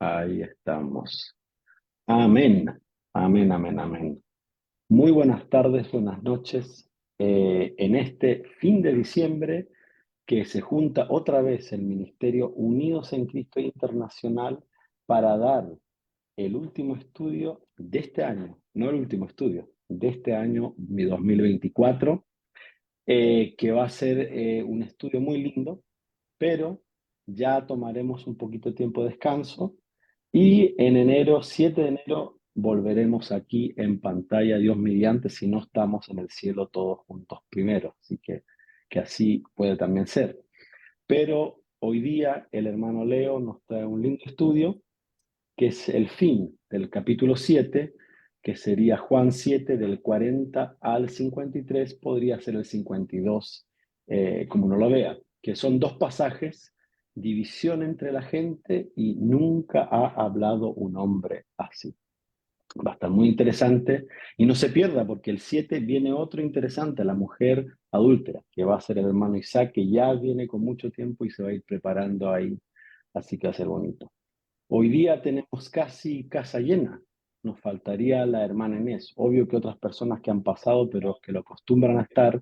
Ahí estamos. Amén. Amén, amén, amén. Muy buenas tardes, buenas noches. En este fin de diciembre que se junta otra vez el Ministerio Unidos en Cristo Internacional para dar el último estudio de este año, no el último estudio, de este año, mi 2024, que va a ser un estudio muy lindo, pero ya tomaremos un poquito de tiempo de descanso y en enero, 7 de enero, volveremos aquí en pantalla, Dios mediante, si no estamos en el cielo todos juntos primero. Así que así puede también ser. Pero hoy día el hermano Leo nos trae un lindo estudio que es el fin del capítulo 7, que sería Juan 7 del 40 al 53, podría ser el 52, como uno lo vea, que son dos pasajes, división entre la gente y nunca ha hablado un hombre así. Va a estar muy interesante y no se pierda porque el 7 viene otro interesante, la mujer adúltera, que va a ser el hermano Isaac, que ya viene con mucho tiempo y se va a ir preparando ahí, así que va a ser bonito. Hoy día tenemos casi casa llena. Nos faltaría la hermana Inés. Obvio que otras personas que han pasado, pero que lo acostumbran a estar,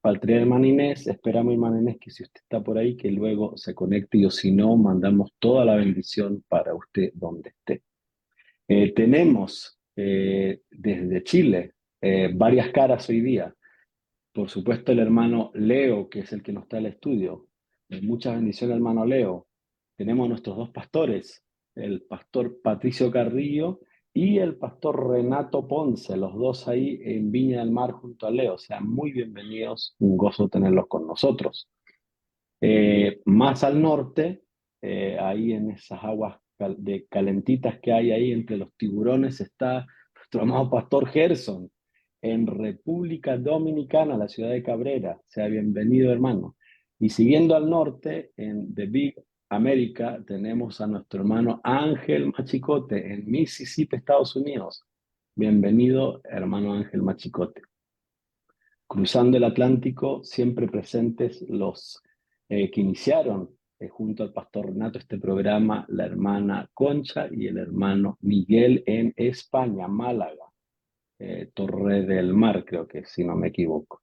faltaría la hermana Inés. Esperamos, hermana Inés, que si usted está por ahí, que luego se conecte y o si no, mandamos toda la bendición para usted donde esté. Tenemos desde Chile varias caras hoy día. Por supuesto, el hermano Leo, que es el que nos está en el estudio. Muchas bendiciones, hermano Leo. Tenemos nuestros dos pastores, el pastor Patricio Carrillo y el pastor Renato Ponce, los dos ahí en Viña del Mar junto a Leo. Sean muy bienvenidos, un gozo tenerlos con nosotros. Más al norte, ahí en esas aguas de calentitas que hay ahí entre los tiburones, está nuestro amado pastor Gerson, en República Dominicana, la ciudad de Cabrera. Sea bienvenido, hermano. Y siguiendo al norte, en The Big America, tenemos a nuestro hermano Ángel Machicote, en Mississippi, Estados Unidos. Bienvenido, hermano Ángel Machicote. Cruzando el Atlántico, siempre presentes los que iniciaron junto al pastor Renato este programa, la hermana Concha y el hermano Miguel en España, Málaga, Torre del Mar, creo que si no me equivoco.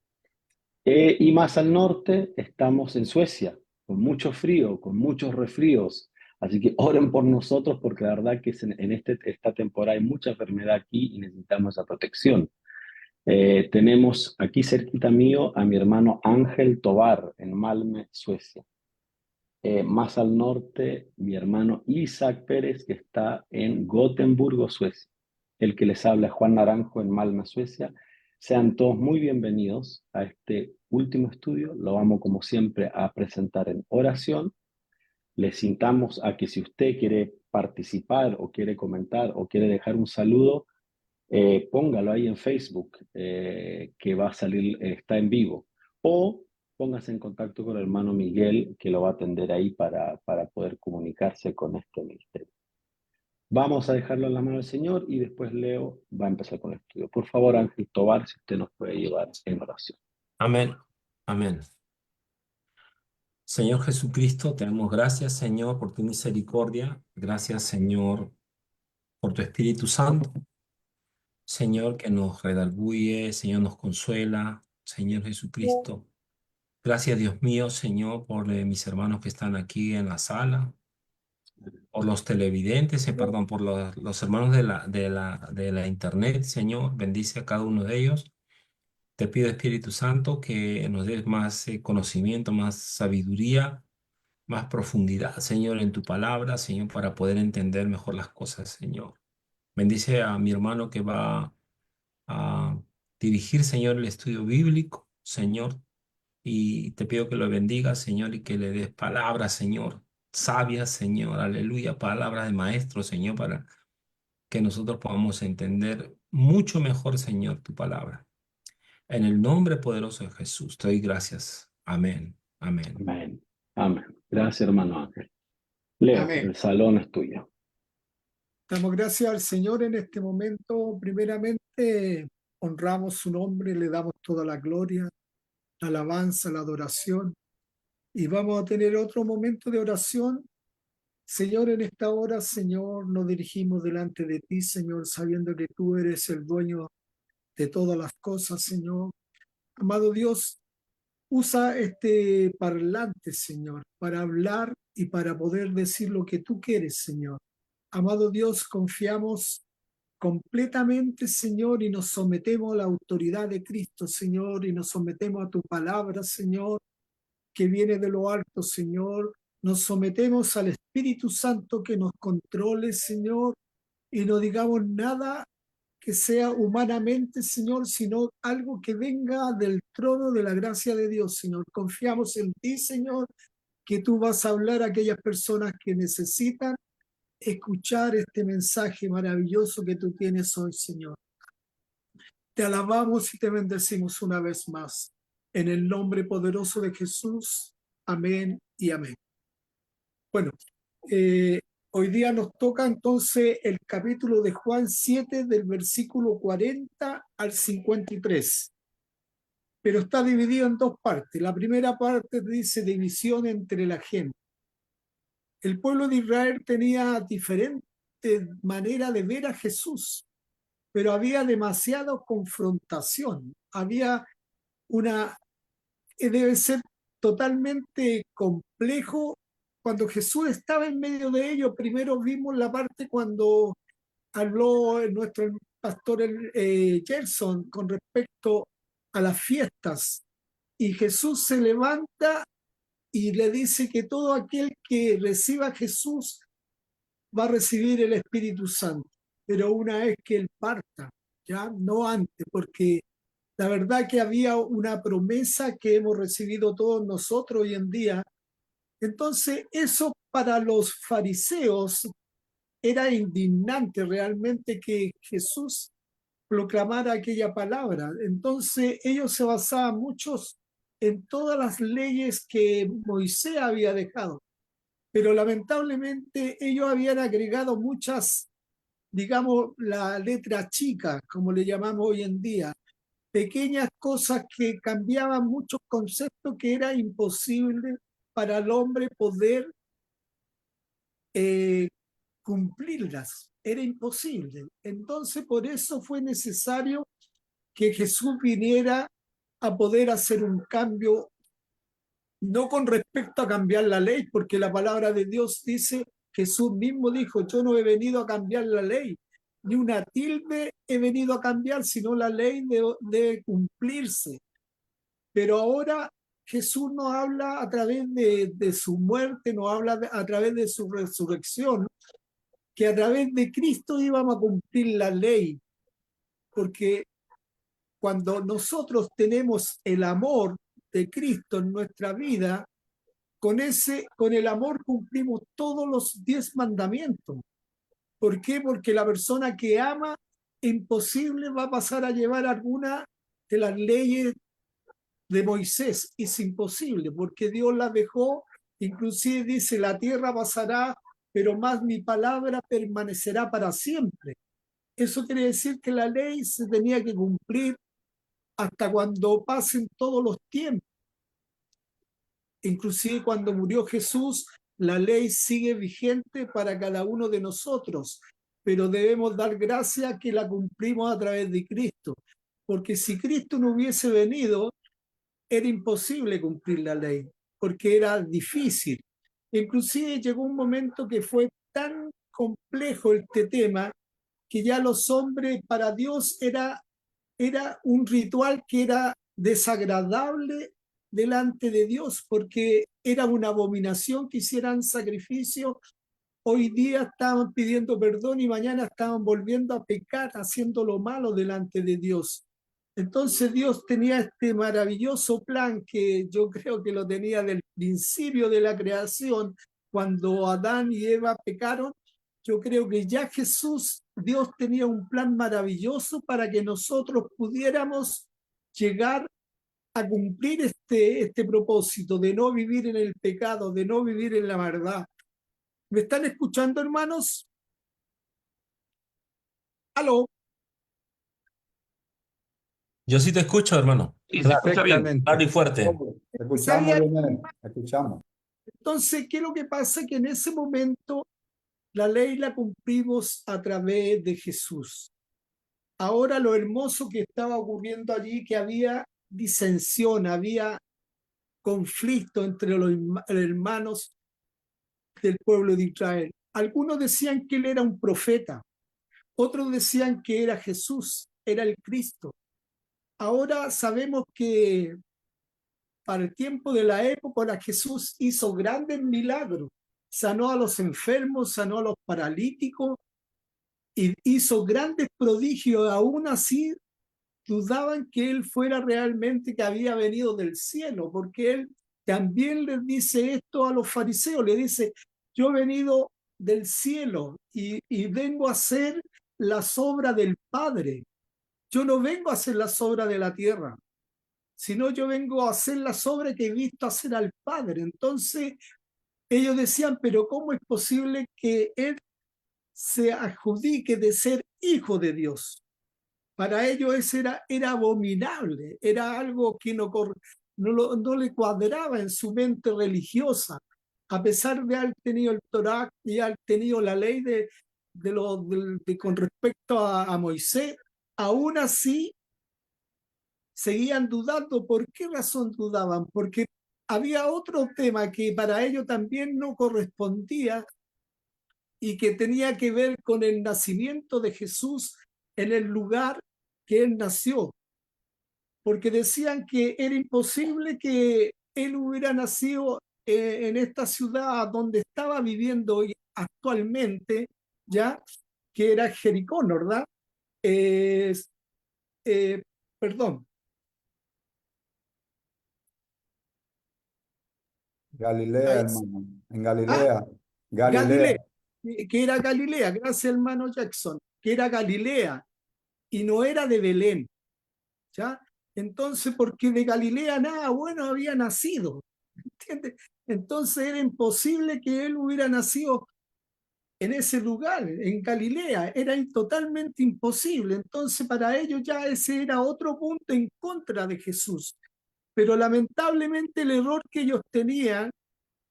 Y más al norte estamos en Suecia, con mucho frío, con muchos resfríos. Así que oren por nosotros porque la verdad que en esta temporada hay mucha enfermedad aquí y necesitamos esa protección. Tenemos aquí cerquita mío a mi hermano Ángel Tovar en Malmö, Suecia. Más al norte, mi hermano Isaac Pérez, que está en Gotemburgo, Suecia. El que les habla es Juan Naranjo en Malmö, Suecia. Sean todos muy bienvenidos a este último estudio. Lo vamos, como siempre, a presentar en oración. Les invitamos a que si usted quiere participar o quiere comentar o quiere dejar un saludo, póngalo ahí en Facebook, que va a salir, está en vivo. O póngase en contacto con el hermano Miguel, que lo va a atender ahí para poder comunicarse con este ministerio. Vamos a dejarlo en la mano del Señor y después Leo va a empezar con el estudio. Por favor, Ángel Tobar, si usted nos puede llevar en oración. Amén. Amén. Señor Jesucristo, te damos gracias, Señor, por tu misericordia. Gracias, Señor, por tu Espíritu Santo. Señor, que nos redarguye, Señor, nos consuela. Señor Jesucristo. Gracias, Dios mío, Señor, por mis hermanos que están aquí en la sala, por los televidentes, perdón, por los hermanos de la internet, Señor. Bendice a cada uno de ellos. Te pido, Espíritu Santo, que nos des más conocimiento, más sabiduría, más profundidad, Señor, en tu palabra, Señor, para poder entender mejor las cosas, Señor. Bendice a mi hermano que va a dirigir, Señor, el estudio bíblico, Señor, y te pido que lo bendiga, Señor, y que le des palabras, Señor, sabias, Señor, aleluya, palabras de maestro, Señor, para que nosotros podamos entender mucho mejor, Señor, tu palabra. En el nombre poderoso de Jesús, te doy gracias. Amén. Amén. Amén. Amén. Gracias, hermano Ángel. Leo, Amén. el salón es tuyo. Damos gracias al Señor en este momento. Primeramente, honramos su nombre, le damos toda la gloria, la alabanza, la adoración. Y vamos a tener otro momento de oración Señor, en esta hora, Señor, nos dirigimos delante de ti, Señor, sabiendo que tú eres el dueño de todas las cosas, Señor. Amado Dios, usa este parlante, Señor, para hablar y para poder decir lo que tú quieres, Señor. Amado Dios, confiamos completamente, Señor, y nos sometemos a la autoridad de Cristo, Señor, y nos sometemos a tu palabra, Señor, que viene de lo alto, Señor. Nos sometemos al Espíritu Santo que nos controle, Señor, y no digamos nada que sea humanamente, Señor, sino algo que venga del trono de la gracia de Dios, Señor. Confiamos en ti, Señor, que tú vas a hablar a aquellas personas que necesitan escuchar este mensaje maravilloso que tú tienes hoy, Señor. Te alabamos y te bendecimos una vez más. En el nombre poderoso de Jesús. Amén y amén. Bueno, hoy día nos toca entonces el capítulo de Juan 7 del versículo 40 al 53. Pero está dividido en dos partes. La primera parte dice división entre la gente. El pueblo de Israel tenía diferente manera de ver a Jesús, pero había demasiada confrontación. Había una, debe ser totalmente complejo. Cuando Jesús estaba en medio de ellos, primero vimos la parte cuando habló nuestro pastor Gerson con respecto a las fiestas. Y Jesús se levanta y le dice que todo aquel que reciba a Jesús va a recibir el Espíritu Santo, pero una vez que él parta, ya no antes, porque la verdad que había una promesa que hemos recibido todos nosotros hoy en día. Entonces, eso para los fariseos era indignante realmente que Jesús proclamara aquella palabra. Entonces, ellos se basaban muchos en todas las leyes que Moisés había dejado, pero lamentablemente ellos habían agregado muchas, digamos, la letra chica, como le llamamos hoy en día, pequeñas cosas que cambiaban muchos conceptos que era imposible para el hombre poder eh, cumplirlas. Era imposible. Entonces, por eso fue necesario que Jesús viniera a poder hacer un cambio, no con respecto a cambiar la ley, porque la palabra de Dios dice, Jesús mismo dijo, yo no he venido a cambiar la ley, ni una tilde he venido a cambiar, sino la ley debe cumplirse. Pero ahora Jesús nos habla a través de su muerte, nos habla a través de su resurrección, que a través de Cristo íbamos a cumplir la ley, porque cuando nosotros tenemos el amor de Cristo en nuestra vida, con el amor cumplimos todos los 10 mandamientos. ¿Por qué? Porque la persona que ama, imposible va a pasar a llevar alguna de las leyes de Moisés. Es imposible, porque Dios la dejó, inclusive dice, la tierra pasará, pero más mi palabra permanecerá para siempre. Eso quiere decir que la ley se tenía que cumplir hasta cuando pasen todos los tiempos. Inclusive cuando murió Jesús, la ley sigue vigente para cada uno de nosotros, pero debemos dar gracias que la cumplimos a través de Cristo, porque si Cristo no hubiese venido, era imposible cumplir la ley, porque era difícil. Inclusive llegó un momento que fue tan complejo este tema que ya los hombres, para Dios era un ritual que era desagradable delante de Dios, porque era una abominación que hicieran sacrificio. Hoy día estaban pidiendo perdón y mañana estaban volviendo a pecar, haciendo lo malo delante de Dios. Entonces Dios tenía este maravilloso plan que yo creo que lo tenía del principio de la creación, cuando Adán y Eva pecaron. Yo creo que ya Jesús, Dios tenía un plan maravilloso para que nosotros pudiéramos llegar a cumplir este propósito de no vivir en el pecado, de no vivir en la maldad. ¿Me están escuchando, hermanos? ¿Aló? Yo sí te escucho, hermano. Sí, se escucha bien. Perfectamente. Claro y fuerte. Escuchamos, René, escuchamos. Entonces, ¿qué es lo que pasa? Que en ese momento la ley la cumplimos a través de Jesús. Ahora lo hermoso que estaba ocurriendo allí, que había disensión, había conflicto entre los hermanos del pueblo de Israel. Algunos decían que él era un profeta, otros decían que era Jesús, era el Cristo. Ahora sabemos que para el tiempo de la época Jesús hizo grandes milagros, sanó a los enfermos, sanó a los paralíticos y hizo grandes prodigios. Aún así dudaban que él fuera realmente que había venido del cielo, porque él también les dice esto a los fariseos, le dice, yo he venido del cielo y vengo a hacer las obras del Padre. Yo no vengo a hacer las obras de la tierra, sino yo vengo a hacer las obras que he visto hacer al Padre. Entonces ellos decían, pero ¿cómo es posible que él se adjudique de ser hijo de Dios? Para ellos eso era abominable, era algo que no le cuadraba en su mente religiosa, a pesar de haber tenido el Torá y haber tenido la ley con respecto a Moisés. Aún así seguían dudando. ¿Por qué razón dudaban? Porque había otro tema que para ellos también no correspondía y que tenía que ver con el nacimiento de Jesús en el lugar que él nació, porque decían que era imposible que él hubiera nacido en esta ciudad donde estaba viviendo hoy actualmente, ya que era Jericó, ¿verdad? Eh, eh, Perdón. Galilea, Ahí- hermano. En ah, Galilea. Galilea. Galilea, que era Galilea, gracias hermano Jackson, que era Galilea y no era de Belén, ¿ya? Entonces, porque de Galilea nada bueno había nacido, ¿entiendes? Entonces era imposible que él hubiera nacido en ese lugar, en Galilea, era totalmente imposible. Entonces para ellos ya ese era otro punto en contra de Jesús. Pero lamentablemente el error que ellos tenían,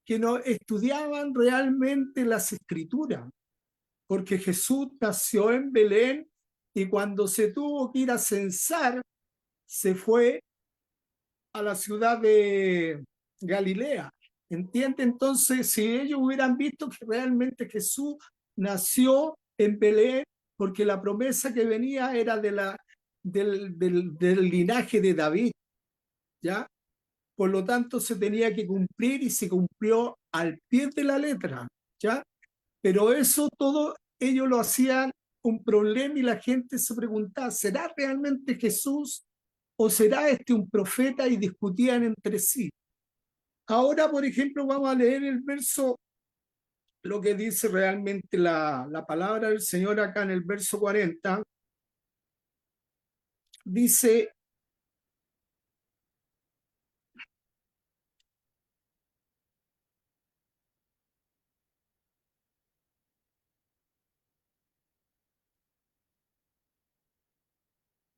que no estudiaban realmente las escrituras, porque Jesús nació en Belén y cuando se tuvo que ir a censar, se fue a la ciudad de Galilea. ¿Entiende? Entonces, si ellos hubieran visto que realmente Jesús nació en Belén, porque la promesa que venía era del linaje de David, ¿ya? Por lo tanto, se tenía que cumplir y se cumplió al pie de la letra, ¿ya? Pero eso todo ellos lo hacían un problema y la gente se preguntaba, ¿será realmente Jesús o será este un profeta? Y discutían entre sí. Ahora, por ejemplo, vamos a leer el verso, lo que dice realmente la palabra del Señor acá en el verso 40. Dice,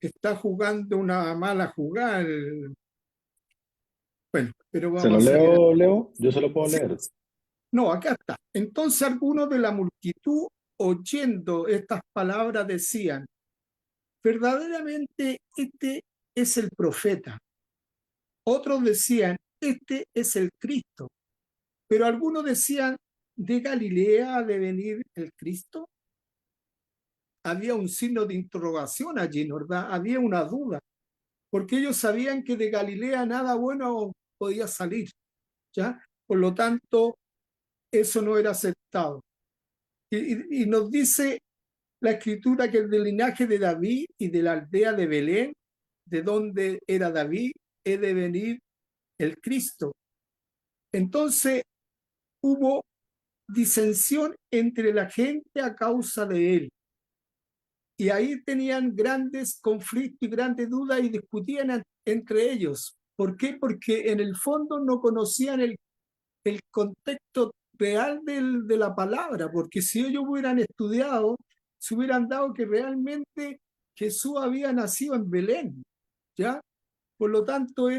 está jugando una mala jugada. Bueno, pero ¿Se vamos lo a seguir. leo, Leo? Yo se lo puedo Sí, leer. no, acá está. Entonces algunos de la multitud, oyendo estas palabras, decían, verdaderamente este es el profeta. Otros decían, este es el Cristo. Pero algunos decían, ¿de Galilea ha de venir el Cristo? Había un signo de interrogación allí, ¿verdad? Había una duda, porque ellos sabían que de Galilea nada bueno podía salir, ¿ya? Por lo tanto, eso no era aceptado. Y nos dice la escritura que el del linaje de David y de la aldea de Belén, de donde era David, he de venir el Cristo. Entonces hubo disensión entre la gente a causa de él. Y ahí tenían grandes conflictos y grandes dudas y discutían entre ellos. ¿Por qué? Porque en el fondo no conocían el contexto real de la palabra, porque si ellos hubieran estudiado, se hubieran dado que realmente Jesús había nacido en Belén, ¿ya? Por lo tanto,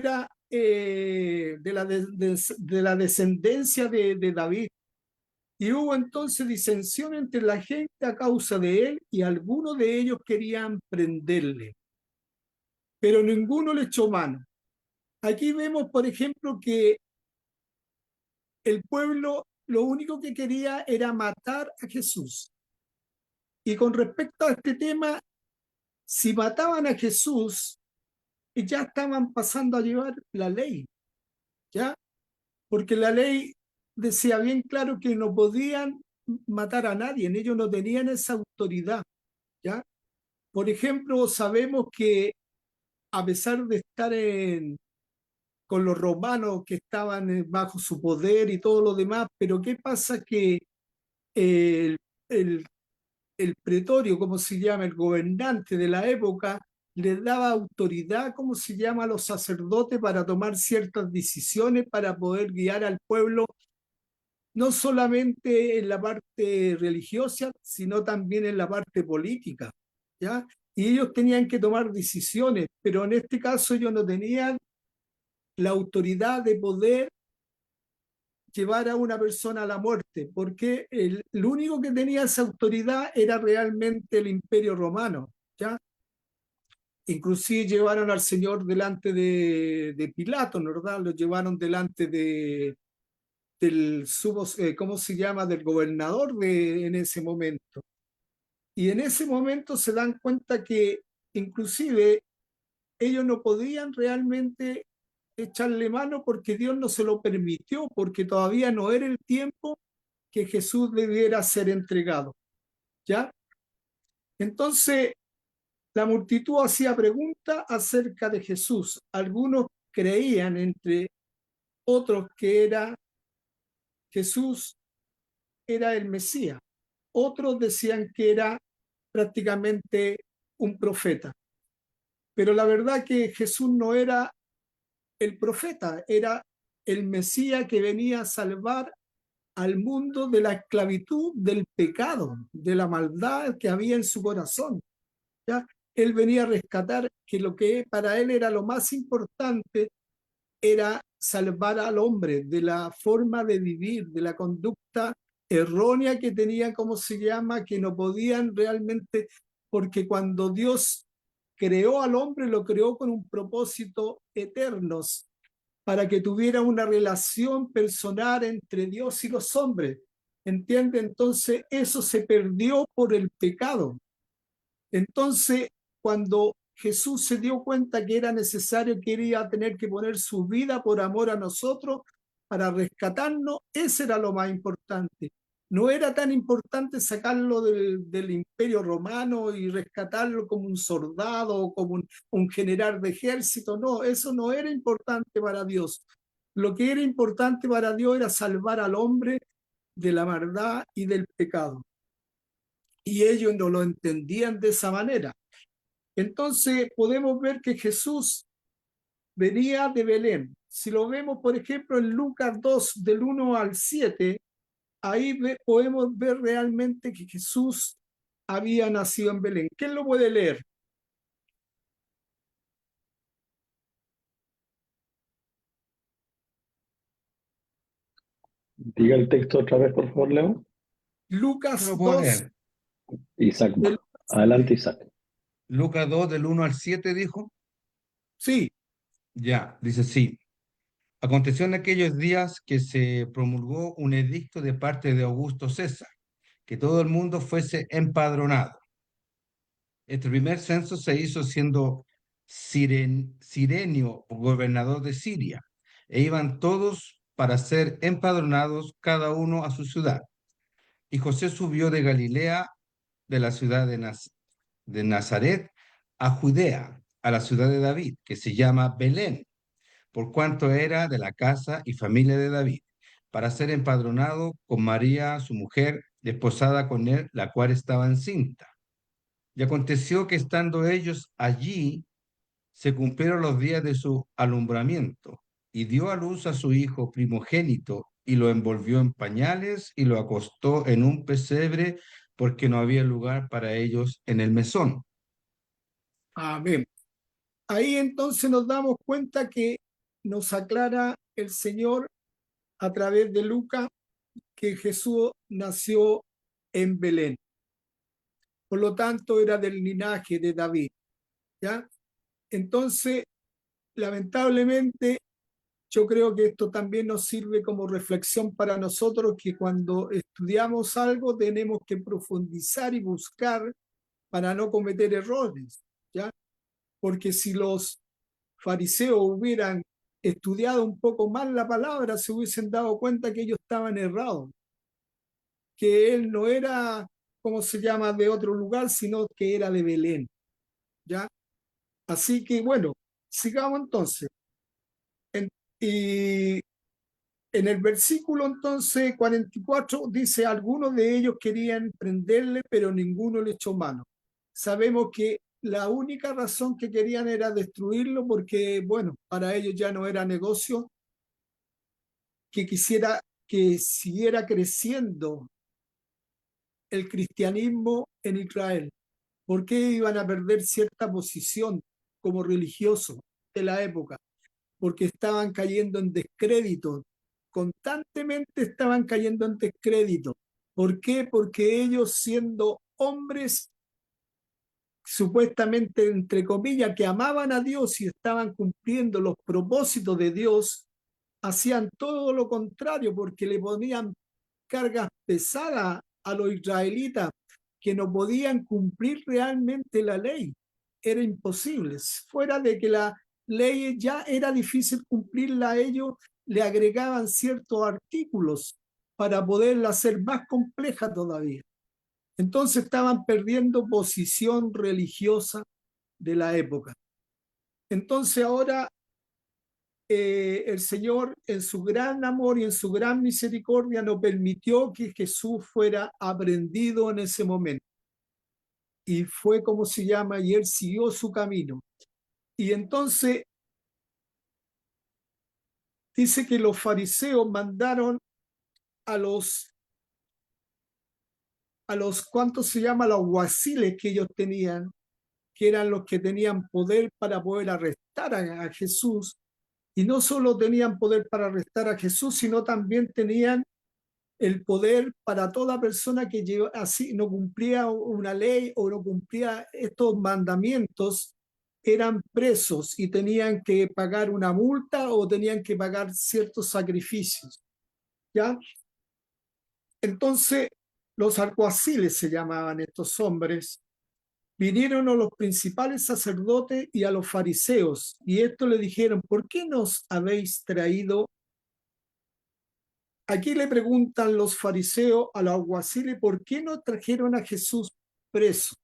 de la descendencia de David. Y hubo entonces disensión entre la gente a causa de él, y algunos de ellos querían prenderle, pero ninguno le echó mano. Aquí vemos, por ejemplo, que el pueblo lo único que quería era matar a Jesús. Y con respecto a este tema, si mataban a Jesús, ya estaban pasando a llevar la ley, ¿ya? Porque la ley decía bien claro que no podían matar a nadie, ellos no tenían esa autoridad, ¿ya? Por ejemplo, sabemos que a pesar de estar con los romanos que estaban bajo su poder y todo lo demás, pero ¿qué pasa? Que el, el, el pretorio, como se llama, el gobernante de la época, les daba autoridad, como se llama, a los sacerdotes para tomar ciertas decisiones, para poder guiar al pueblo, no solamente en la parte religiosa, sino también en la parte política, ¿ya? Y ellos tenían que tomar decisiones, pero en este caso ellos no tenían la autoridad de poder llevar a una persona a la muerte, porque el único que tenía esa autoridad era realmente el Imperio Romano, ¿ya? Inclusive llevaron al Señor delante de Pilato, ¿no? ¿Verdad? Lo llevaron delante del ¿cómo se llama? Del gobernador en ese momento. Y en ese momento se dan cuenta que inclusive ellos no podían realmente echarle mano porque Dios no se lo permitió, porque todavía no era el tiempo que Jesús debiera ser entregado, ¿ya? Entonces, la multitud hacía preguntas acerca de Jesús. Algunos creían, entre otros, que Jesús era el Mesías. Otros decían que era prácticamente un profeta. Pero la verdad que Jesús no era el profeta, era el Mesías que venía a salvar al mundo de la esclavitud, del pecado, de la maldad que había en su corazón, ¿ya? Él venía a rescatar que lo que para él era lo más importante era salvar al hombre de la forma de vivir, de la conducta errónea que tenían, como se llama, que no podían realmente, porque cuando Dios creó al hombre, lo creó con un propósito eterno, para que tuviera una relación personal entre Dios y los hombres. ¿Entiende? Entonces eso se perdió por el pecado. Entonces, cuando Jesús se dio cuenta que era necesario, que iba a tener que poner su vida por amor a nosotros para rescatarnos, ese era lo más importante. No era tan importante sacarlo del Imperio Romano y rescatarlo como un soldado o como un general de ejército. No, eso no era importante para Dios. Lo que era importante para Dios era salvar al hombre de la maldad y del pecado. Y ellos no lo entendían de esa manera. Entonces podemos ver que Jesús venía de Belén. Si lo vemos, por ejemplo, en Lucas 2, del 1 al 7, ahí podemos ver realmente que Jesús había nacido en Belén. ¿Quién lo puede leer? Diga el texto otra vez, por favor, Leo. Yo Lucas lo puedo 2, leer. Isaac va. del, Adelante, Isaac. Lucas 2 del 1 al 7 dijo. sí, Ya, dice sí. Aconteció en aquellos días que se promulgó un edicto de parte de Augusto César, que todo el mundo fuese empadronado. Este primer censo se hizo siendo Cirenio gobernador de Siria, e iban todos para ser empadronados, cada uno a su ciudad. Y José subió de Galilea, de la ciudad de Nazaret, a Judea, a la ciudad de David, que se llama Belén, por cuanto era de la casa y familia de David, para ser empadronado con María, su mujer, desposada con él, la cual estaba encinta. Y aconteció que estando ellos allí, se cumplieron los días de su alumbramiento, y dio a luz a su hijo primogénito, y lo envolvió en pañales, y lo acostó en un pesebre, porque no había lugar para ellos en el mesón. amén. Ahí entonces nos damos cuenta que nos aclara el Señor a través de Lucas que Jesús nació en Belén. Por lo tanto, era del linaje de David, ¿ya? Entonces, lamentablemente, yo creo que esto también nos sirve como reflexión para nosotros, que cuando estudiamos algo tenemos que profundizar y buscar para no cometer errores, ¿ya? Porque si los fariseos hubieran estudiado un poco más la palabra, se hubiesen dado cuenta que ellos estaban errados, que él no era, ¿cómo se llama?, de otro lugar, sino que era de Belén, ¿ya? Así que, bueno, sigamos entonces. Y en el versículo entonces 44 dice, algunos de ellos querían prenderle, pero ninguno le echó mano. Sabemos que la única razón que querían era destruirlo porque, bueno, para ellos ya no era negocio que quisiera que siguiera creciendo el cristianismo en Israel. ¿Por qué iban a perder cierta posición como religiosos de la época? Porque estaban cayendo en descrédito, constantemente estaban cayendo en descrédito. ¿Por qué? Porque ellos, siendo hombres supuestamente, entre comillas, que amaban a Dios y estaban cumpliendo los propósitos de Dios, hacían todo lo contrario porque le ponían cargas pesadas a los israelitas que no podían cumplir realmente la ley. Era imposible. Fuera de que la ley ya era difícil cumplirla a ellos, le agregaban ciertos artículos para poderla hacer más compleja todavía. Entonces estaban perdiendo posición religiosa de la época. Entonces ahora el Señor, en su gran amor y en su gran misericordia, no permitió que Jesús fuera aprendido en ese momento. Y fue como se llama, y él siguió su camino. Y entonces dice que los fariseos mandaron a los ¿cuántos se llama? Los alguaciles que ellos tenían, que eran los que tenían poder para poder arrestar a Jesús. Y no solo tenían poder para arrestar a Jesús, sino también tenían el poder para toda persona que así no cumplía una ley o no cumplía estos mandamientos, eran presos y tenían que pagar una multa o tenían que pagar ciertos sacrificios, ¿ya? Entonces, los alguaciles se llamaban estos hombres, vinieron a los principales sacerdotes y a los fariseos, y esto le dijeron, ¿por qué nos habéis traído? Aquí le preguntan los fariseos a los alguaciles, ¿por qué no trajeron a Jesús preso?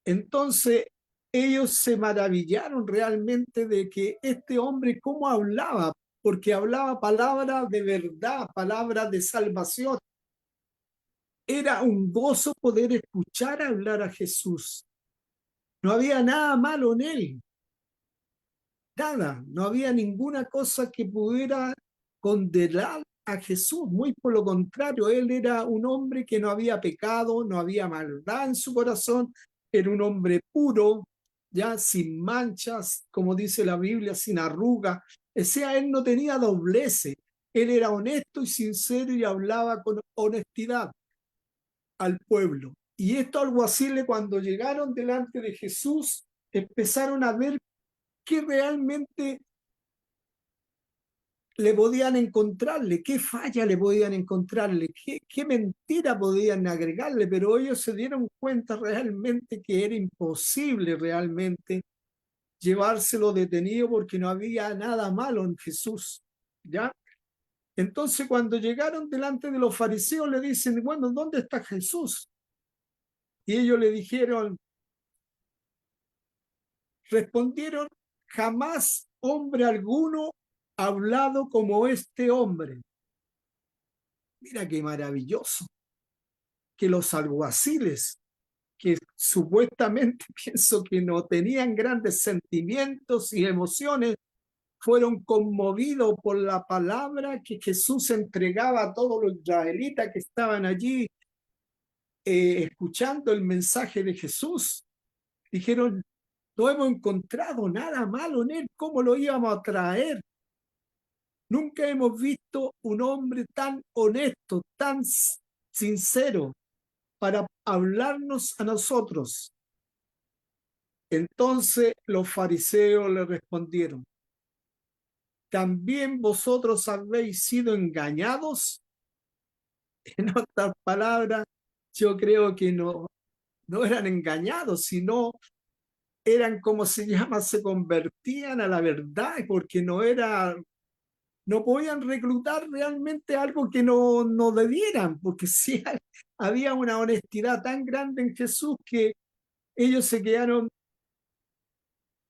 Entonces, ellos se maravillaron realmente de que este hombre, ¿cómo hablaba? Porque hablaba palabras de verdad, palabras de salvación. Era un gozo poder escuchar hablar a Jesús. No había nada malo en él. Nada, no había ninguna cosa que pudiera condenar a Jesús, muy por lo contrario, él era un hombre que no había pecado, no había maldad en su corazón, era un hombre puro, ya sin manchas, como dice la Biblia, sin arrugas, o sea, él no tenía dobleces, él era honesto y sincero y hablaba con honestidad al pueblo. Y estos alguaciles, cuando llegaron delante de Jesús, empezaron a ver qué realmente le podían encontrarle, qué falla le podían encontrarle, qué mentira podían agregarle, pero ellos se dieron cuenta realmente que era imposible realmente llevárselo detenido porque no había nada malo en Jesús, ¿ya? Entonces cuando llegaron delante de los fariseos le dicen, bueno, ¿dónde está Jesús? Y ellos le dijeron, respondieron, jamás hombre alguno ha hablado como este hombre. Mira qué maravilloso que los alguaciles, que supuestamente pienso que no tenían grandes sentimientos y emociones, fueron conmovidos por la palabra que Jesús entregaba a todos los israelitas que estaban allí escuchando el mensaje de Jesús. Dijeron, No hemos encontrado nada malo en él. ¿Cómo lo íbamos a traer? Nunca hemos visto un hombre tan honesto, tan sincero para hablarnos a nosotros. Entonces los fariseos le respondieron: ¿también vosotros habéis sido engañados? En otras palabras, yo creo que no eran engañados, sino eran, como se llama, se convertían a la verdad, porque no podían reclutar realmente algo que no debieran, porque sí había una honestidad tan grande en Jesús que ellos se quedaron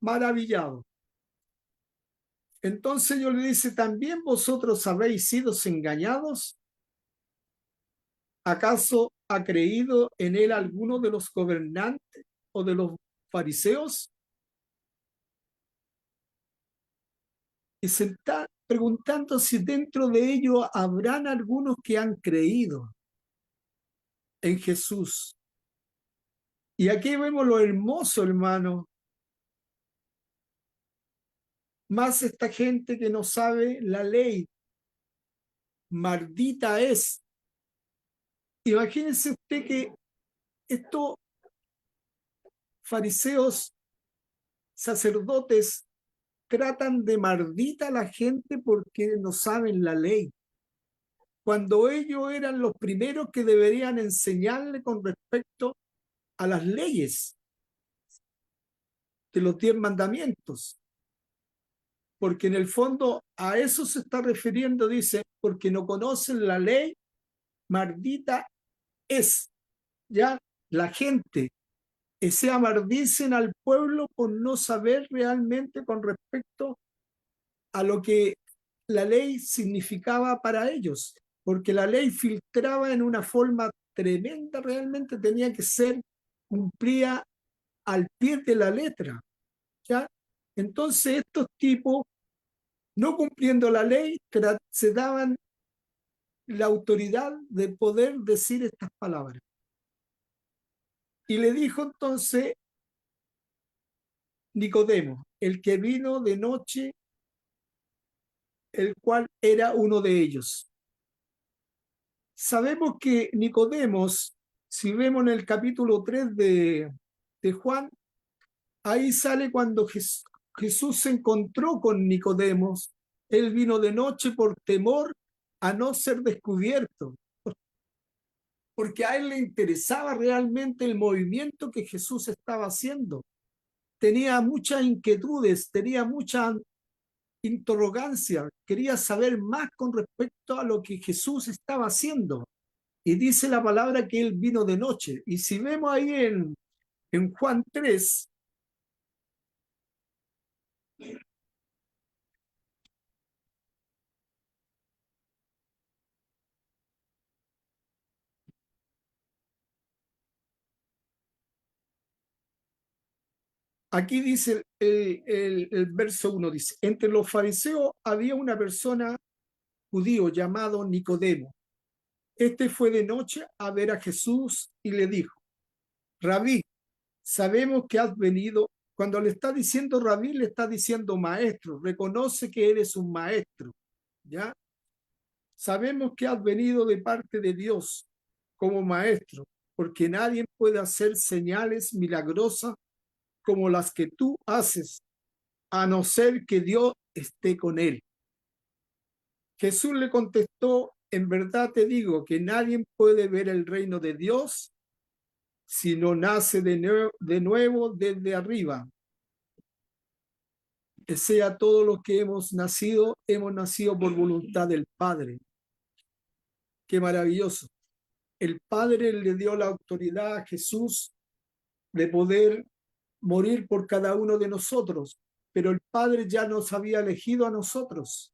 maravillados. Entonces yo le dice: ¿también vosotros habéis sido engañados? ¿Acaso ha creído en él alguno de los gobernantes o de los fariseos? Y se está preguntando si dentro de ellos habrán algunos que han creído en Jesús. Y aquí vemos lo hermoso, hermano. Más esta gente que no sabe la ley, maldita es. Imagínense usted que estos fariseos, sacerdotes, tratan de maldita a la gente porque no saben la ley, cuando ellos eran los primeros que deberían enseñarle con respecto a las leyes de los 10 mandamientos. Porque en el fondo a eso se está refiriendo, dice, porque no conocen la ley, maldita es. Ya la gente, sea, maldicen al pueblo por no saber realmente con respecto a lo que la ley significaba para ellos, porque la ley filtraba en una forma tremenda, realmente tenía que ser cumplida al pie de la letra, ¿ya? Entonces estos tipos, no cumpliendo la ley, se daban la autoridad de poder decir estas palabras. Y le dijo entonces Nicodemo, el que vino de noche, el cual era uno de ellos. Sabemos que Nicodemos, si vemos en el capítulo 3 de Juan, ahí sale cuando Jesús se encontró con Nicodemos. Él vino de noche por temor a no ser descubierto, porque a él le interesaba realmente el movimiento que Jesús estaba haciendo. Tenía muchas inquietudes, tenía mucha interrogancia, quería saber más con respecto a lo que Jesús estaba haciendo. Y dice la palabra que él vino de noche. Y si vemos ahí en Juan 3, aquí dice el verso 1, dice: entre los fariseos había una persona judío llamado Nicodemo. Este fue de noche a ver a Jesús y le dijo: Rabí, sabemos que has venido. Cuando le está diciendo Rabí, le está diciendo maestro. Reconoce que eres un maestro, ¿ya? Sabemos que has venido de parte de Dios como maestro, porque nadie puede hacer señales milagrosas como las que tú haces, a no ser que Dios esté con él. Jesús le contestó: en verdad te digo que nadie puede ver el reino de Dios si no nace de nuevo desde arriba. Que sea todos los que hemos nacido por voluntad del Padre. Qué maravilloso. El Padre le dio la autoridad a Jesús de poder morir por cada uno de nosotros, pero el Padre ya nos había elegido a nosotros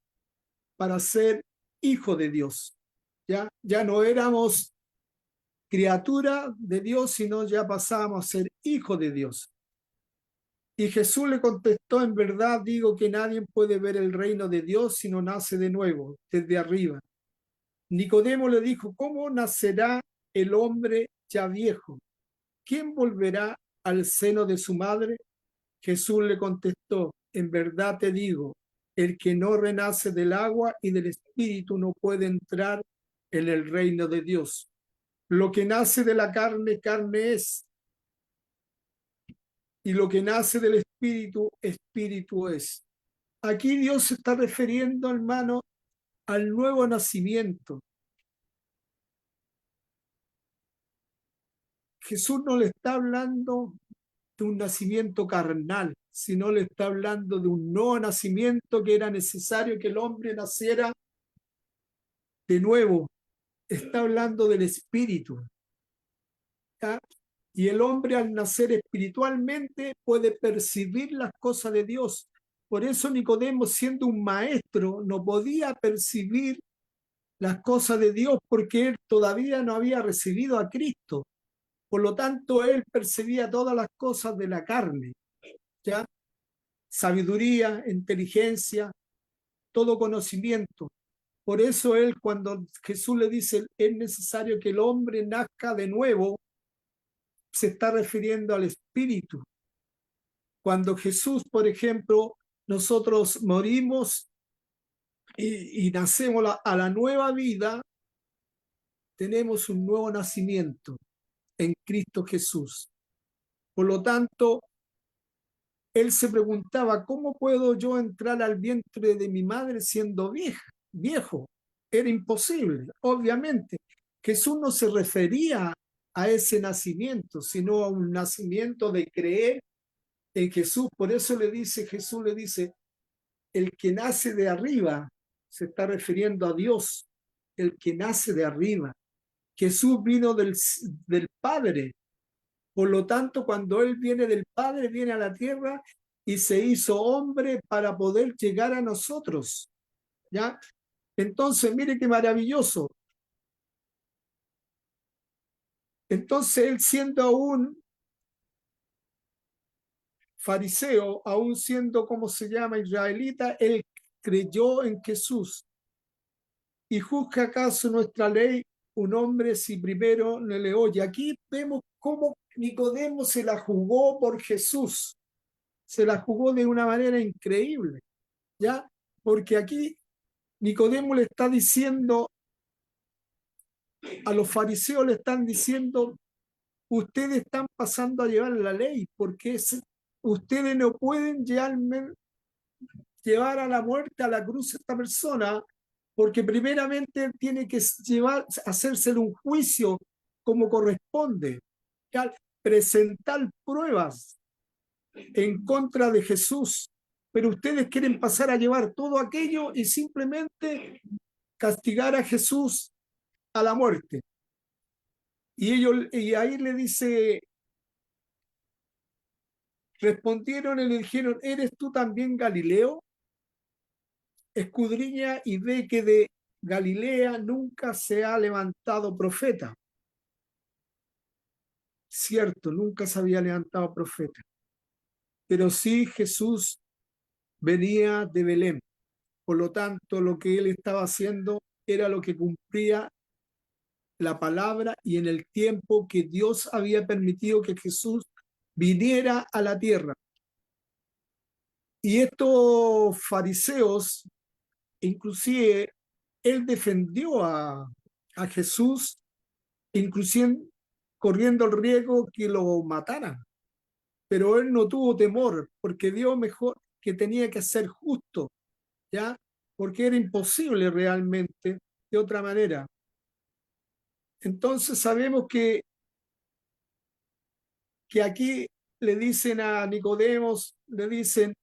para ser hijo de Dios. Ya no éramos criatura de Dios, sino ya pasábamos a ser hijo de Dios. Y Jesús le contestó: en verdad digo que nadie puede ver el reino de Dios si no nace de nuevo, desde arriba. Nicodemo le dijo: ¿cómo nacerá el hombre ya viejo? ¿Quién volverá al seno de su madre? Jesús le contestó, en verdad te digo, el que no renace del agua y del Espíritu no puede entrar en el reino de Dios. Lo que nace de la carne, carne es, y lo que nace del Espíritu, Espíritu es. Aquí Dios se está refiriendo, hermano, al nuevo nacimiento. Jesús no le está hablando de un nacimiento carnal, sino le está hablando de un nuevo nacimiento que era necesario que el hombre naciera de nuevo. Está hablando del Espíritu, ¿ya? Y el hombre al nacer espiritualmente puede percibir las cosas de Dios. Por eso Nicodemo, siendo un maestro, no podía percibir las cosas de Dios porque él todavía no había recibido a Cristo. Por lo tanto, él percibía todas las cosas de la carne, ¿ya? Sabiduría, inteligencia, todo conocimiento. Por eso él, cuando Jesús le dice, es necesario que el hombre nazca de nuevo, se está refiriendo al Espíritu. Cuando Jesús, por ejemplo, nosotros morimos y nacemos a la nueva vida, tenemos un nuevo nacimiento en Cristo Jesús. Por lo tanto, él se preguntaba, ¿cómo puedo yo entrar al vientre de mi madre siendo viejo? Era imposible, obviamente. Jesús no se refería a ese nacimiento, sino a un nacimiento de creer en Jesús. Por eso Jesús le dice, el que nace de arriba, se está refiriendo a Dios, el que nace de arriba. Jesús vino del Padre. Por lo tanto, cuando Él viene del Padre, viene a la tierra y se hizo hombre para poder llegar a nosotros, ¿ya? Entonces, mire qué maravilloso. Entonces, Él siendo aún fariseo, aún siendo, ¿cómo se llama?, israelita, Él creyó en Jesús. ¿Y juzga acaso nuestra ley un hombre si primero no le oye? Aquí vemos cómo Nicodemo se la jugó por Jesús. Se la jugó de una manera increíble, ¿ya? Porque aquí Nicodemo le está diciendo, a los fariseos le están diciendo, ustedes están pasando a llevar la ley, porque ustedes no pueden llevar a la muerte, a la cruz a esta persona, porque primeramente tiene que hacérsele un juicio como corresponde, ¿ya? Presentar pruebas en contra de Jesús, pero ustedes quieren pasar a llevar todo aquello y simplemente castigar a Jesús a la muerte. Y ahí le dice, respondieron y le dijeron, ¿eres tú también Galileo? Escudriña y ve que de Galilea nunca se ha levantado profeta. Cierto, nunca se había levantado profeta. Pero sí Jesús venía de Belén. Por lo tanto, lo que él estaba haciendo era lo que cumplía la palabra y en el tiempo que Dios había permitido que Jesús viniera a la tierra. Y estos fariseos, inclusive, él defendió a Jesús, inclusive corriendo el riesgo que lo mataran. Pero él no tuvo temor, porque vio mejor que tenía que ser justo, ¿ya? Porque era imposible realmente de otra manera. Entonces sabemos que aquí le dicen a Nicodemos, le dicen,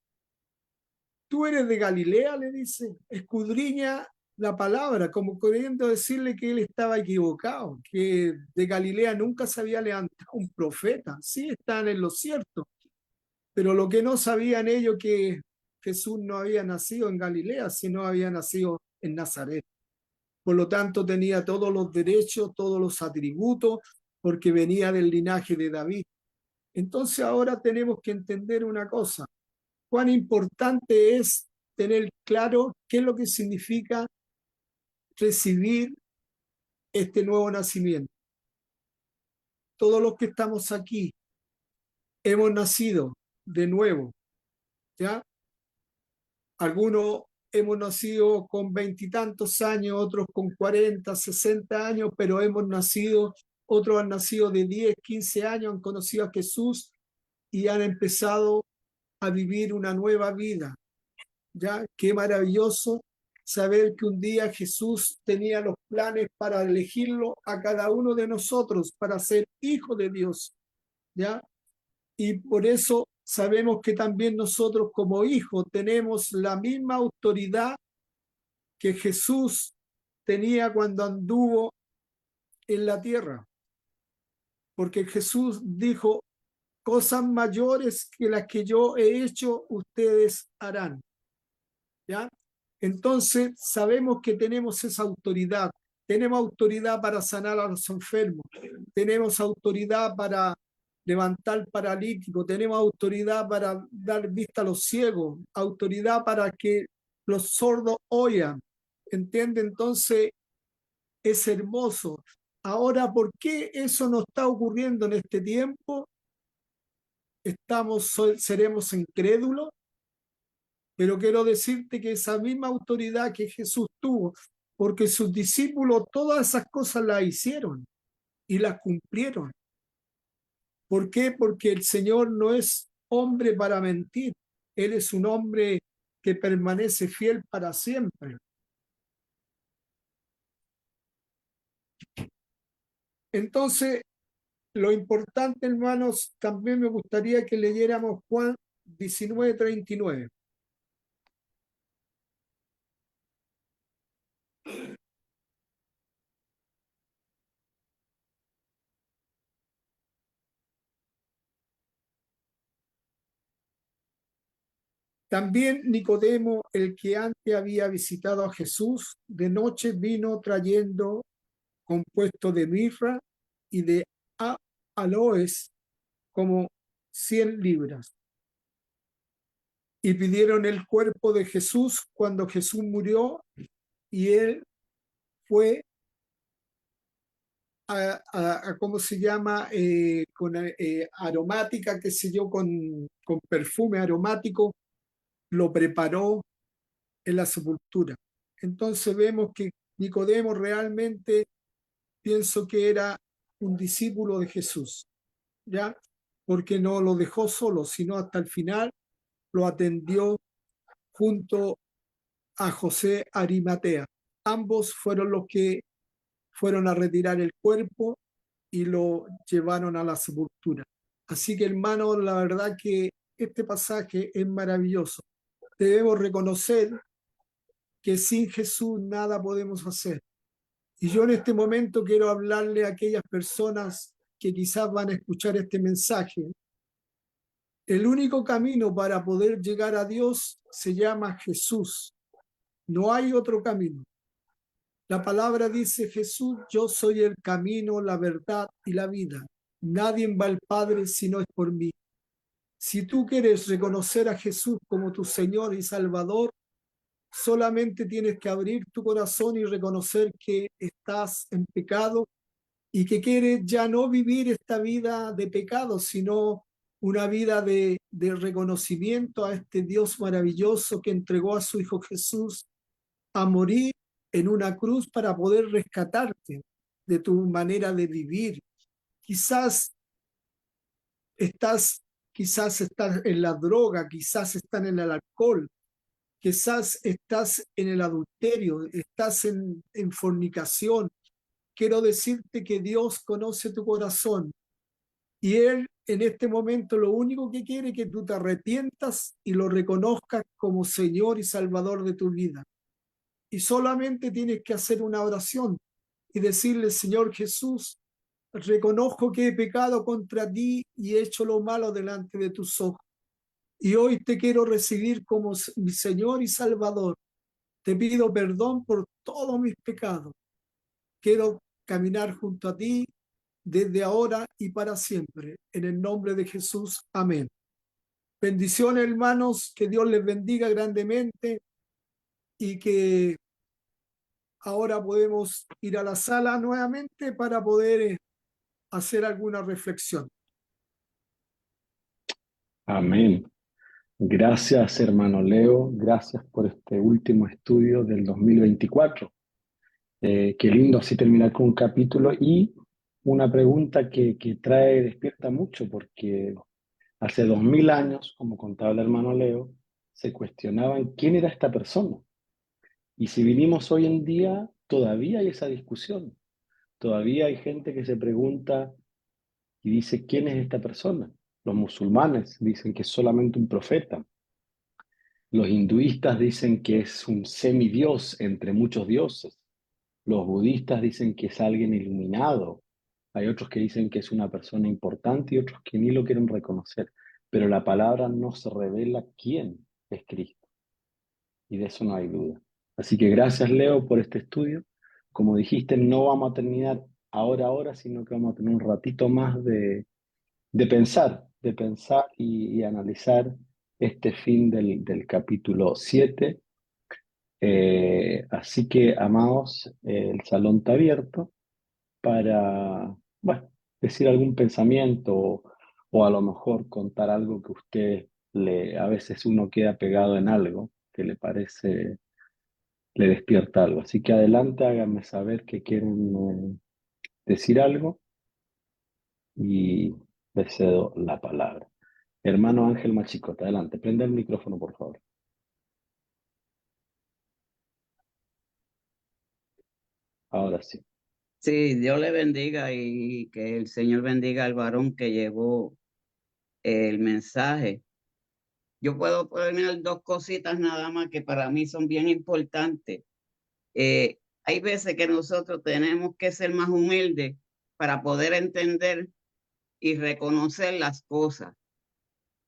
tú eres de Galilea, le dice, escudriña la palabra, como queriendo decirle que él estaba equivocado, que de Galilea nunca se había levantado un profeta. Sí, están en lo cierto, pero lo que no sabían ellos que Jesús no había nacido en Galilea, sino había nacido en Nazaret. Por lo tanto, tenía todos los derechos, todos los atributos, porque venía del linaje de David. Entonces ahora tenemos que entender una cosa, cuán importante es tener claro qué es lo que significa recibir este nuevo nacimiento. Todos los que estamos aquí hemos nacido de nuevo, ¿ya? Algunos hemos nacido con 20 y tantos años, otros con 40, 60 años, pero otros han nacido de 10, 15 años, han conocido a Jesús y han empezado a vivir una nueva vida. ¿Ya? Qué maravilloso saber que un día Jesús tenía los planes para elegirlo a cada uno de nosotros, para ser hijo de Dios, ¿ya? Y por eso sabemos que también nosotros como hijos tenemos la misma autoridad que Jesús tenía cuando anduvo en la tierra, porque Jesús dijo, cosas mayores que las que yo he hecho, ustedes harán, ¿ya? Entonces sabemos que tenemos esa autoridad. Tenemos autoridad para sanar a los enfermos, tenemos autoridad para levantar paralíticos, tenemos autoridad para dar vista a los ciegos, autoridad para que los sordos oigan. ¿Entiende? Entonces es hermoso. Ahora, ¿por qué eso no está ocurriendo en este tiempo? Seremos incrédulos, pero quiero decirte que esa misma autoridad que Jesús tuvo, porque sus discípulos todas esas cosas las hicieron y las cumplieron. ¿Por qué? Porque el Señor no es hombre para mentir. Él es un hombre que permanece fiel para siempre. Entonces, lo importante, hermanos, también me gustaría que leyéramos Juan 19:39. También Nicodemo, el que antes había visitado a Jesús, de noche vino trayendo compuesto de mirra y de aloes como 100 libras. Y pidieron el cuerpo de Jesús cuando Jesús murió, y él fue ¿cómo se llama? Con aromática, qué sé yo, con perfume aromático, lo preparó en la sepultura. Entonces vemos que Nicodemo realmente pienso que era un discípulo de Jesús, ¿ya? Porque no lo dejó solo, sino hasta el final lo atendió junto a José Arimatea. Ambos fueron los que fueron a retirar el cuerpo y lo llevaron a la sepultura. Así que, hermanos, la verdad que este pasaje es maravilloso. Debemos reconocer que sin Jesús nada podemos hacer. Y yo en este momento quiero hablarle a aquellas personas que quizás van a escuchar este mensaje. El único camino para poder llegar a Dios se llama Jesús. No hay otro camino. La palabra dice, Jesús, yo soy el camino, la verdad y la vida. Nadie va al Padre si no es por mí. Si tú quieres reconocer a Jesús como tu Señor y Salvador, solamente tienes que abrir tu corazón y reconocer que estás en pecado y que quieres ya no vivir esta vida de pecado, sino una vida de reconocimiento a este Dios maravilloso que entregó a su Hijo Jesús a morir en una cruz para poder rescatarte de tu manera de vivir. Quizás estás en la droga, quizás estás en el alcohol, quizás estás en el adulterio, estás en fornicación. Quiero decirte que Dios conoce tu corazón y Él en este momento lo único que quiere es que tú te arrepientas y lo reconozcas como Señor y Salvador de tu vida. Y solamente tienes que hacer una oración y decirle, Señor Jesús, reconozco que he pecado contra ti y he hecho lo malo delante de tus ojos. Y hoy te quiero recibir como mi Señor y Salvador. Te pido perdón por todos mis pecados. Quiero caminar junto a ti desde ahora y para siempre. En el nombre de Jesús. Amén. Bendiciones, hermanos. Que Dios les bendiga grandemente y que ahora podemos ir a la sala nuevamente para poder hacer alguna reflexión. Amén. Gracias, hermano Leo. Gracias por este último estudio del 2024. Qué lindo así terminar con un capítulo y una pregunta que despierta mucho, porque hace 2000 años, como contaba el hermano Leo, se cuestionaban quién era esta persona. Y si vinimos hoy en día, todavía hay esa discusión. Todavía hay gente que se pregunta y dice, ¿quién es esta persona? Los musulmanes dicen que es solamente un profeta. Los hinduistas dicen que es un semidios entre muchos dioses. Los budistas dicen que es alguien iluminado. Hay otros que dicen que es una persona importante y otros que ni lo quieren reconocer. Pero la palabra no se revela quién es Cristo. Y de eso no hay duda. Así que gracias, Leo, por este estudio. Como dijiste, no vamos a terminar ahora, sino que vamos a tener un ratito más de pensar y analizar este fin del capítulo 7. Así que, amados, el salón está abierto para, bueno, decir algún pensamiento o a lo mejor contar algo que a veces uno queda pegado en algo que le parece, le despierta algo. Así que adelante, háganme saber que quieren decir algo y les cedo la palabra. Hermano Ángel Machicota, adelante, prende el micrófono, por favor. Ahora sí. Sí, Dios le bendiga y que el Señor bendiga al varón que llevó el mensaje. Yo puedo poner dos cositas nada más que para mí son bien importantes. Hay veces que nosotros tenemos que ser más humildes para poder entender y reconocer las cosas,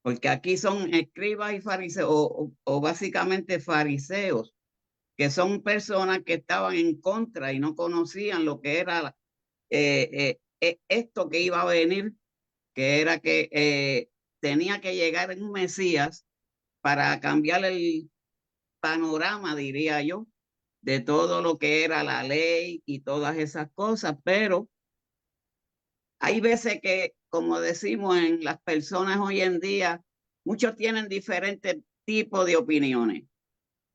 porque aquí son escribas y fariseos o básicamente fariseos, que son personas que estaban en contra y no conocían lo que era esto que iba a venir, que era que tenía que llegar un Mesías para cambiar el panorama, diría yo, de todo lo que era la ley y todas esas cosas, pero hay veces que, como decimos en las personas hoy en día, muchos tienen diferentes tipos de opiniones.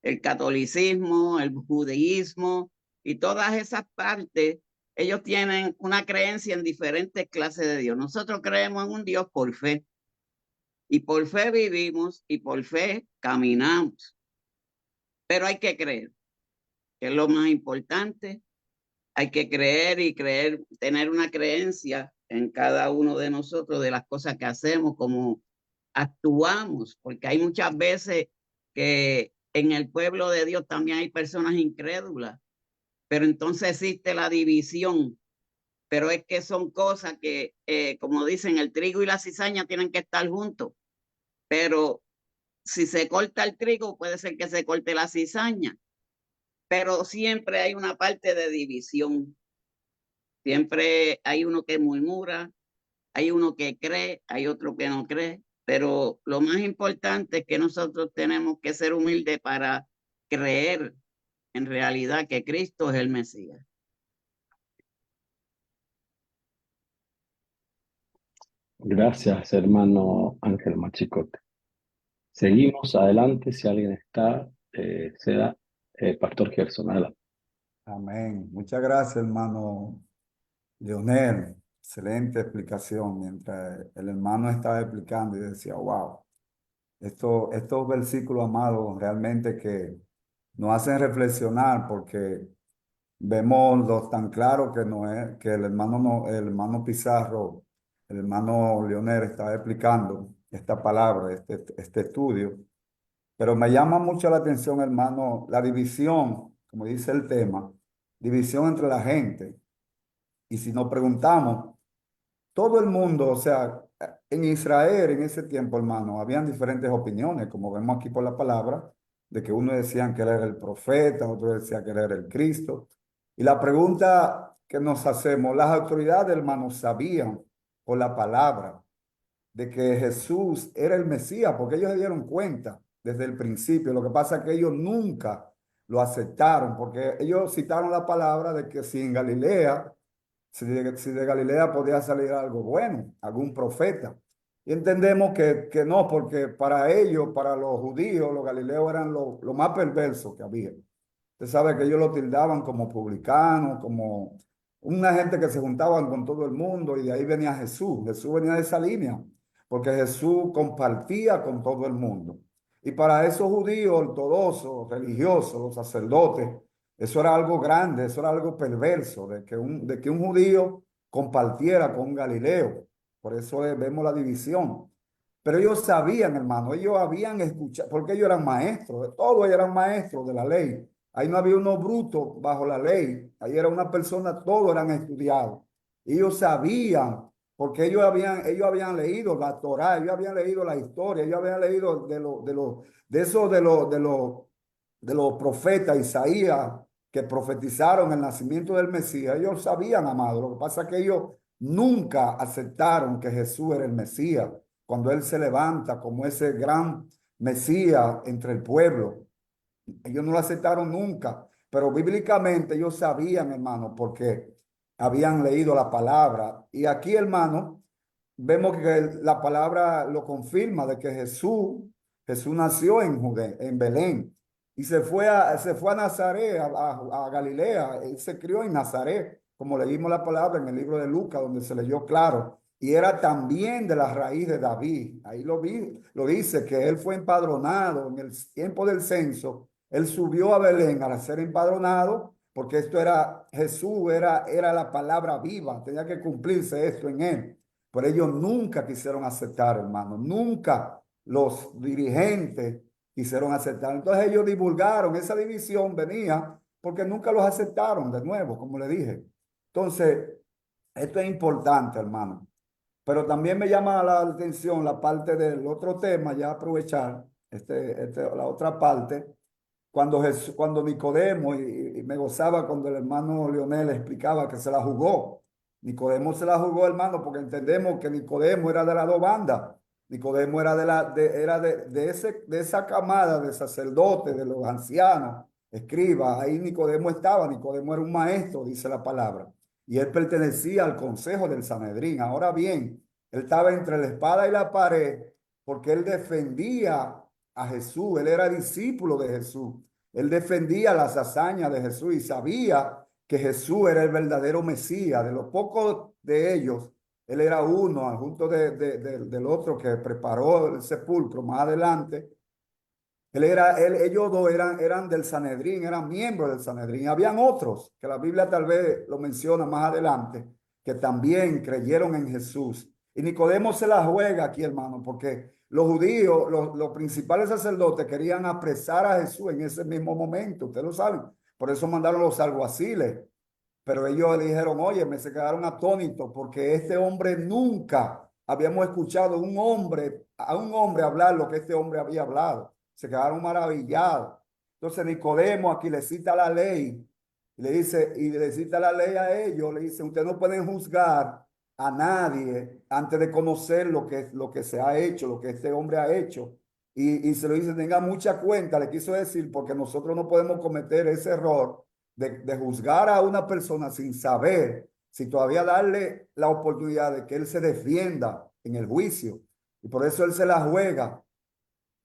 El catolicismo, el judaísmo y todas esas partes, ellos tienen una creencia en diferentes clases de Dios. Nosotros creemos en un Dios por fe y por fe vivimos y por fe caminamos. Pero hay que creer, que es lo más importante. Hay que creer y creer, tener una creencia en cada uno de nosotros de las cosas que hacemos, cómo actuamos, porque hay muchas veces que en el pueblo de Dios también hay personas incrédulas, pero entonces existe la división, pero es que son cosas que, como dicen, el trigo y la cizaña tienen que estar juntos, pero si se corta el trigo, puede ser que se corte la cizaña, pero siempre hay una parte de división. Siempre hay uno que murmura, hay uno que cree, hay otro que no cree, pero lo más importante es que nosotros tenemos que ser humildes para creer en realidad que Cristo es el Mesías. Gracias, hermano Ángel Machicote. Seguimos adelante. Si alguien está, sea Pastor Gerson. Adelante. Amén. Muchas gracias, hermano Leonel. Excelente explicación. Mientras el hermano estaba explicando, yo decía, wow, estos versículos, amados, realmente que nos hacen reflexionar porque vemos lo tan claro que no es, que el hermano, no, el hermano Pizarro, el hermano Leonel estaba explicando esta palabra, este estudio. Pero me llama mucho la atención, hermano, la división, como dice el tema, división entre la gente. Y si nos preguntamos, todo el mundo, o sea, en Israel en ese tiempo, hermano, habían diferentes opiniones, como vemos aquí por la palabra, de que uno decían que él era el profeta, otro decía que él era el Cristo. Y la pregunta que nos hacemos, las autoridades, hermano, sabían por la palabra de que Jesús era el Mesías, porque ellos se dieron cuenta desde el principio. Lo que pasa es que ellos nunca lo aceptaron, porque ellos citaron la palabra de que si en Galilea, si de Galilea podía salir algo bueno, algún profeta. Y entendemos que no, porque para ellos, para los judíos, los galileos eran lo más perverso que había. Usted sabe que ellos lo tildaban como publicanos, como una gente que se juntaban con todo el mundo y de ahí venía Jesús. Jesús venía de esa línea, porque Jesús compartía con todo el mundo. Y para esos judíos ortodoxos, religiosos, los sacerdotes, eso era algo grande, eso era algo perverso, de que un judío compartiera con un galileo. Por eso vemos la división. Pero ellos sabían, hermano, ellos habían escuchado, porque ellos eran maestros, todos ellos eran maestros de la ley. Ahí no había uno bruto bajo la ley, ahí era una persona, todos eran estudiados. Ellos sabían, porque ellos habían leído la Torá, ellos habían leído la historia, ellos habían leído de los profetas Isaías que profetizaron el nacimiento del Mesías. Ellos sabían, amado. Lo que pasa es que ellos nunca aceptaron que Jesús era el Mesías cuando él se levanta como ese gran Mesías entre el pueblo. Ellos no lo aceptaron nunca, pero bíblicamente ellos sabían, hermano, porque habían leído la palabra. Y aquí, hermano, vemos que la palabra lo confirma de que Jesús nació en Belén y se fue a Nazaret, a Galilea. Él se crió en Nazaret, como leímos la palabra en el libro de Lucas, donde se leyó claro. Y era también de la raíz de David. Ahí lo dice, que él fue empadronado en el tiempo del censo. Él subió a Belén al ser empadronado, porque Jesús era la palabra viva, tenía que cumplirse esto en él. Pero ellos nunca quisieron aceptar, hermano, nunca los dirigentes quisieron aceptar. Entonces ellos divulgaron, esa división venía porque nunca los aceptaron de nuevo, como le dije. Entonces, esto es importante, hermano. Pero también me llama la atención la parte del otro tema, ya aprovechar la otra parte, cuando Nicodemo, y me gozaba cuando el hermano Leonel explicaba que se la jugó. Nicodemo se la jugó, hermano, porque entendemos que Nicodemo era de las dos bandas. Nicodemo era de esa camada de sacerdotes, de los ancianos, escribas. Ahí Nicodemo estaba. Nicodemo era un maestro, dice la palabra. Y él pertenecía al consejo del Sanedrín. Ahora bien, él estaba entre la espada y la pared porque él defendía a Jesús. Él era discípulo de Jesús. Él defendía las hazañas de Jesús y sabía que Jesús era el verdadero Mesías. De los pocos de ellos, él era uno, junto del otro que preparó el sepulcro más adelante. Ellos dos eran del Sanedrín, eran miembros del Sanedrín. Habían otros, que la Biblia tal vez lo menciona más adelante, que también creyeron en Jesús. Y Nicodemo se la juega aquí, hermano, porque los judíos, los principales sacerdotes querían apresar a Jesús en ese mismo momento, ustedes lo saben. Por eso mandaron los alguaciles. Pero ellos le dijeron, oye, se quedaron atónitos porque este hombre nunca habíamos escuchado a un hombre hablar lo que este hombre había hablado. Se quedaron maravillados. Entonces Nicodemo aquí le cita la ley y le cita la ley a ellos. Le dice, ustedes no pueden juzgar a nadie antes de conocer lo que se ha hecho, lo que este hombre ha hecho. Y se lo dice, tenga mucha cuenta, le quiso decir, porque nosotros no podemos cometer ese error de juzgar a una persona sin saber, si todavía darle la oportunidad de que él se defienda en el juicio. Y por eso él se la juega.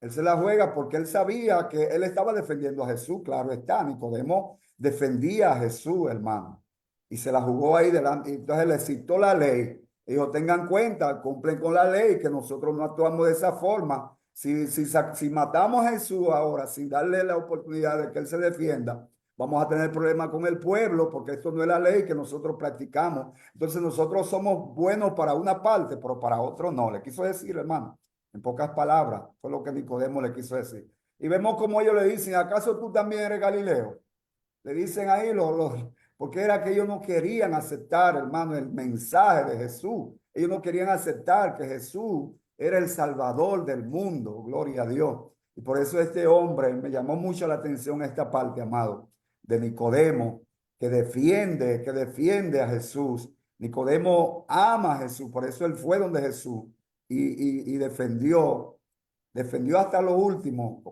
Él se la juega porque él sabía que él estaba defendiendo a Jesús. Claro está, Nicodemo defendía a Jesús, hermano. Y se la jugó ahí delante. Y entonces le citó la ley. Dijo, tengan cuenta, cumplen con la ley, que nosotros no actuamos de esa forma. Si matamos a Jesús ahora, sin darle la oportunidad de que él se defienda, vamos a tener problemas con el pueblo, porque esto no es la ley que nosotros practicamos. Entonces nosotros somos buenos para una parte, pero para otro no. Le quiso decir, hermano, en pocas palabras, fue lo que Nicodemo le quiso decir. Y vemos como ellos le dicen, ¿acaso tú también eres Galileo? Le dicen ahí, porque era que ellos no querían aceptar, hermano, el mensaje de Jesús. Ellos no querían aceptar que Jesús era el Salvador del mundo, gloria a Dios. Y por eso este hombre, me llamó mucho la atención esta parte, amado, de Nicodemo, que defiende a Jesús. Nicodemo ama a Jesús, por eso él fue donde Jesús y defendió hasta lo último,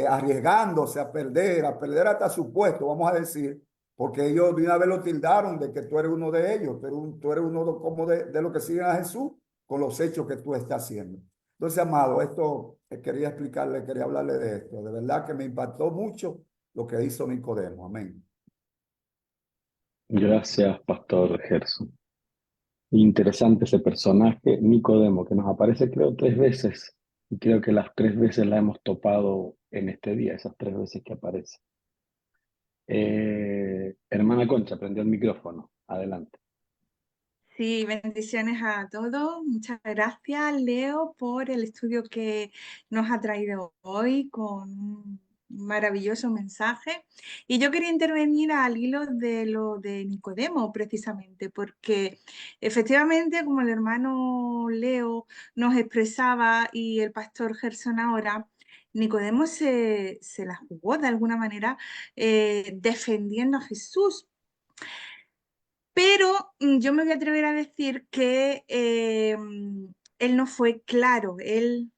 arriesgándose a perder hasta su puesto, vamos a decir, porque ellos de una vez lo tildaron de que tú eres uno de ellos, tú eres uno como de los que siguen a Jesús. con los hechos que tú estás haciendo. Entonces, amado, esto quería explicarle, quería hablarle de esto. De verdad que me impactó mucho lo que hizo Nicodemo. Amén. Gracias, Pastor Gerson. Interesante ese personaje, Nicodemo, que nos aparece creo 3 veces. Y creo que las 3 veces la hemos topado en este día, esas 3 veces que aparece. Hermana Concha, prendió el micrófono. Adelante. Sí, bendiciones a todos. Muchas gracias, Leo, por el estudio que nos ha traído hoy con un maravilloso mensaje. Y yo quería intervenir al hilo de lo de Nicodemo, precisamente, porque efectivamente, como el hermano Leo nos expresaba y el pastor Gerson ahora, Nicodemo se la jugó de alguna manera defendiendo a Jesús. Pero yo me voy a atrever a decir que él no fue claro, él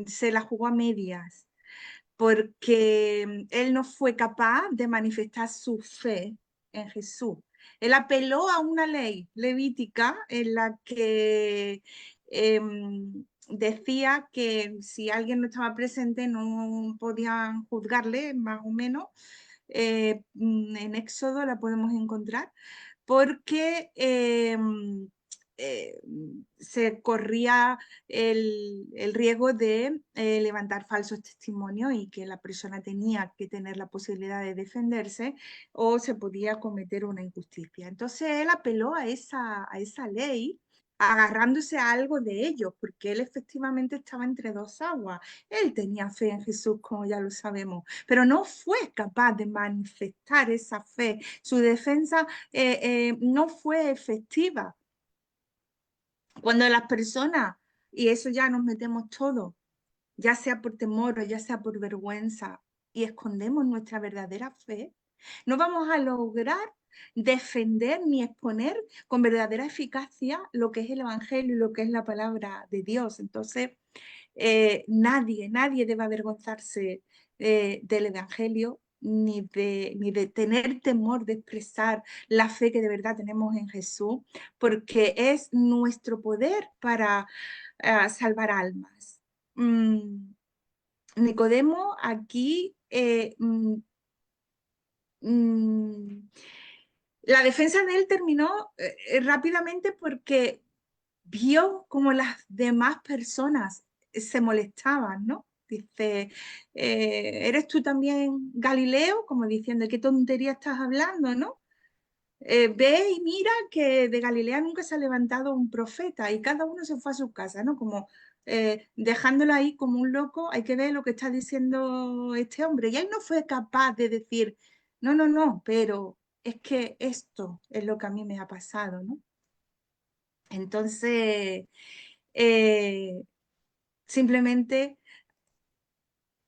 se la jugó a medias, porque él no fue capaz de manifestar su fe en Jesús. Él apeló a una ley levítica en la que decía que si alguien no estaba presente no podían juzgarle, más o menos. En Éxodo la podemos encontrar porque eh, se corría el riesgo de levantar falsos testimonios y que la persona tenía que tener la posibilidad de defenderse o se podía cometer una injusticia. Entonces él apeló a esa ley agarrándose a algo de ellos, porque él efectivamente estaba entre dos aguas. Él tenía fe en Jesús, como ya lo sabemos, pero no fue capaz de manifestar esa fe. Su defensa no fue efectiva. Cuando las personas, y eso ya nos metemos todos, ya sea por temor o ya sea por vergüenza, y escondemos nuestra verdadera fe, no vamos a lograr defender ni exponer con verdadera eficacia lo que es el Evangelio y lo que es la palabra de Dios. Entonces, nadie debe avergonzarse del Evangelio ni de tener temor de expresar la fe que de verdad tenemos en Jesús, porque es nuestro poder para salvar almas. Nicodemo aquí la defensa de él terminó rápidamente porque vio como las demás personas se molestaban, ¿no? Dice, ¿eres tú también Galileo? Como diciendo, ¿qué tontería estás hablando, no? Ve y mira que de Galilea nunca se ha levantado un profeta y cada uno se fue a su casa, ¿no? Como dejándolo ahí como un loco, hay que ver lo que está diciendo este hombre. Y él no fue capaz de decir, no, pero es que esto es lo que a mí me ha pasado, ¿no? Entonces, simplemente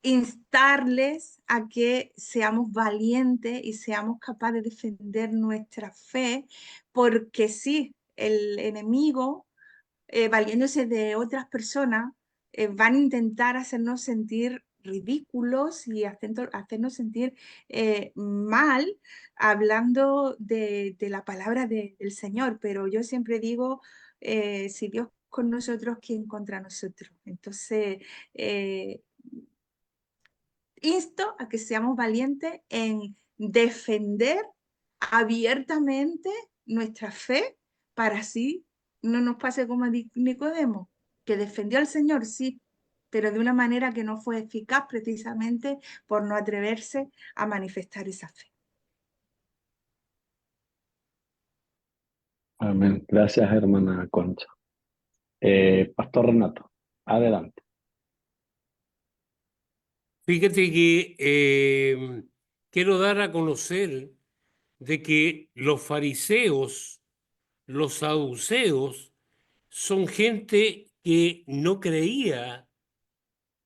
instarles a que seamos valientes y seamos capaces de defender nuestra fe, porque sí, el enemigo, valiéndose de otras personas, van a intentar hacernos sentir ridículos y hacernos sentir mal hablando de la palabra del Señor, pero yo siempre digo, si Dios con nosotros, ¿quién contra nosotros? Entonces, insto a que seamos valientes en defender abiertamente nuestra fe para así no nos pase como a Nicodemo, que defendió al Señor, sí, pero de una manera que no fue eficaz precisamente por no atreverse a manifestar esa fe. Amén. Gracias, hermana Concha. Pastor Renato, adelante. Fíjate que quiero dar a conocer de que los fariseos, los saduceos, son gente que no creía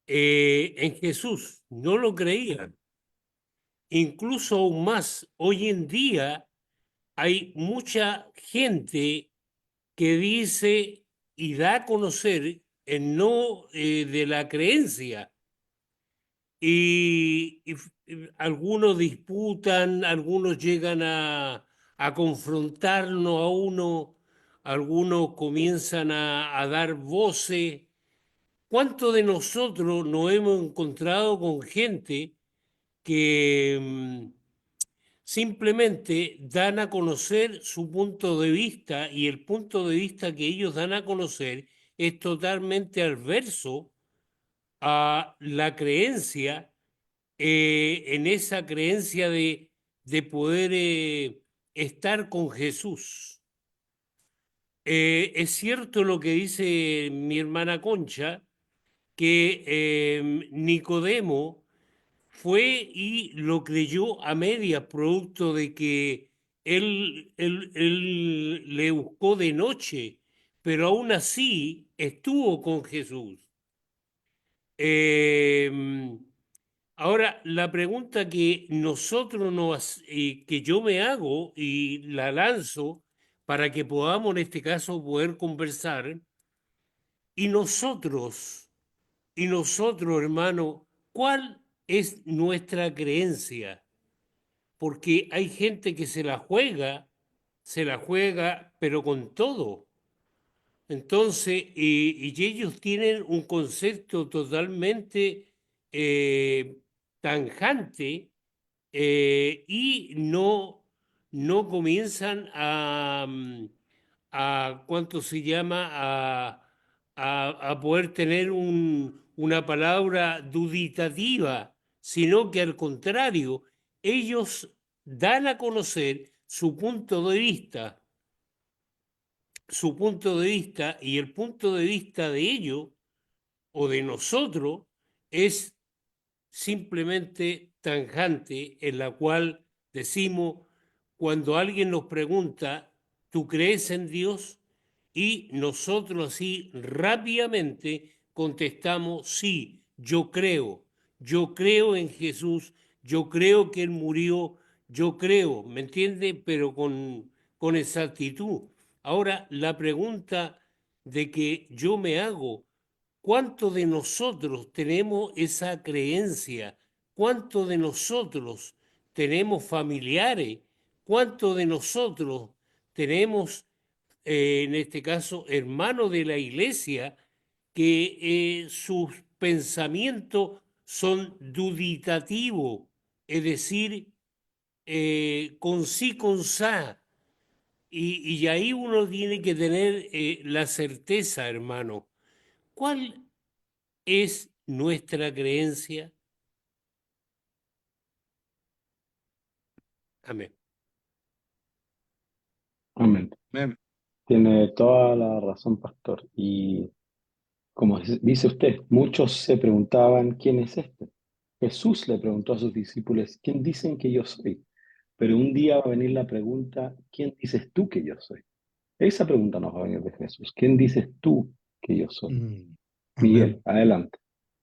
en Jesús, no lo creían. Incluso aún más, hoy en día hay mucha gente que dice y da a conocer el no de la creencia. Y algunos disputan, algunos llegan a confrontarnos a uno algunos comienzan a dar voces. ¿Cuántos de nosotros nos hemos encontrado con gente que simplemente dan a conocer su punto de vista y el punto de vista que ellos dan a conocer es totalmente adverso a la creencia, en esa creencia de poder estar con Jesús? Es cierto lo que dice mi hermana Concha, que Nicodemo fue y lo creyó a medias, producto de que él le buscó de noche, pero aún así estuvo con Jesús. Ahora, la pregunta que que yo me hago y la lanzo para que podamos en este caso poder conversar, y nosotros, hermano, ¿cuál es nuestra creencia? Porque hay gente que se la juega, pero con todo. Entonces, y ellos tienen un concepto totalmente tanjante, y no comienzan a ¿cuánto se llama? A poder tener una palabra duditativa, sino que al contrario, ellos dan a conocer su punto de vista, y el punto de vista de ellos o de nosotros es simplemente tanjante, en la cual decimos, cuando alguien nos pregunta, ¿tú crees en Dios? Y nosotros así rápidamente contestamos, sí, yo creo en Jesús, yo creo que Él murió, yo creo, ¿me entiende? Pero con exactitud. Ahora, la pregunta de que yo me hago, ¿cuántos de nosotros tenemos esa creencia? ¿Cuántos de nosotros tenemos familiares? ¿Cuántos de nosotros tenemos, en este caso, hermanos de la iglesia, que sus pensamientos son duditativos, es decir, con sí, con sa? Y ahí uno tiene que tener la certeza, hermano. ¿Cuál es nuestra creencia? Amén. Amén. Amén. Tiene toda la razón, pastor. Y como dice usted, muchos se preguntaban, ¿quién es este? Jesús le preguntó a sus discípulos, ¿quién dicen que yo soy? Pero un día va a venir la pregunta, ¿quién dices tú que yo soy? Esa pregunta nos va a venir de Jesús. ¿Quién dices tú que yo soy? Amén. Miguel, adelante.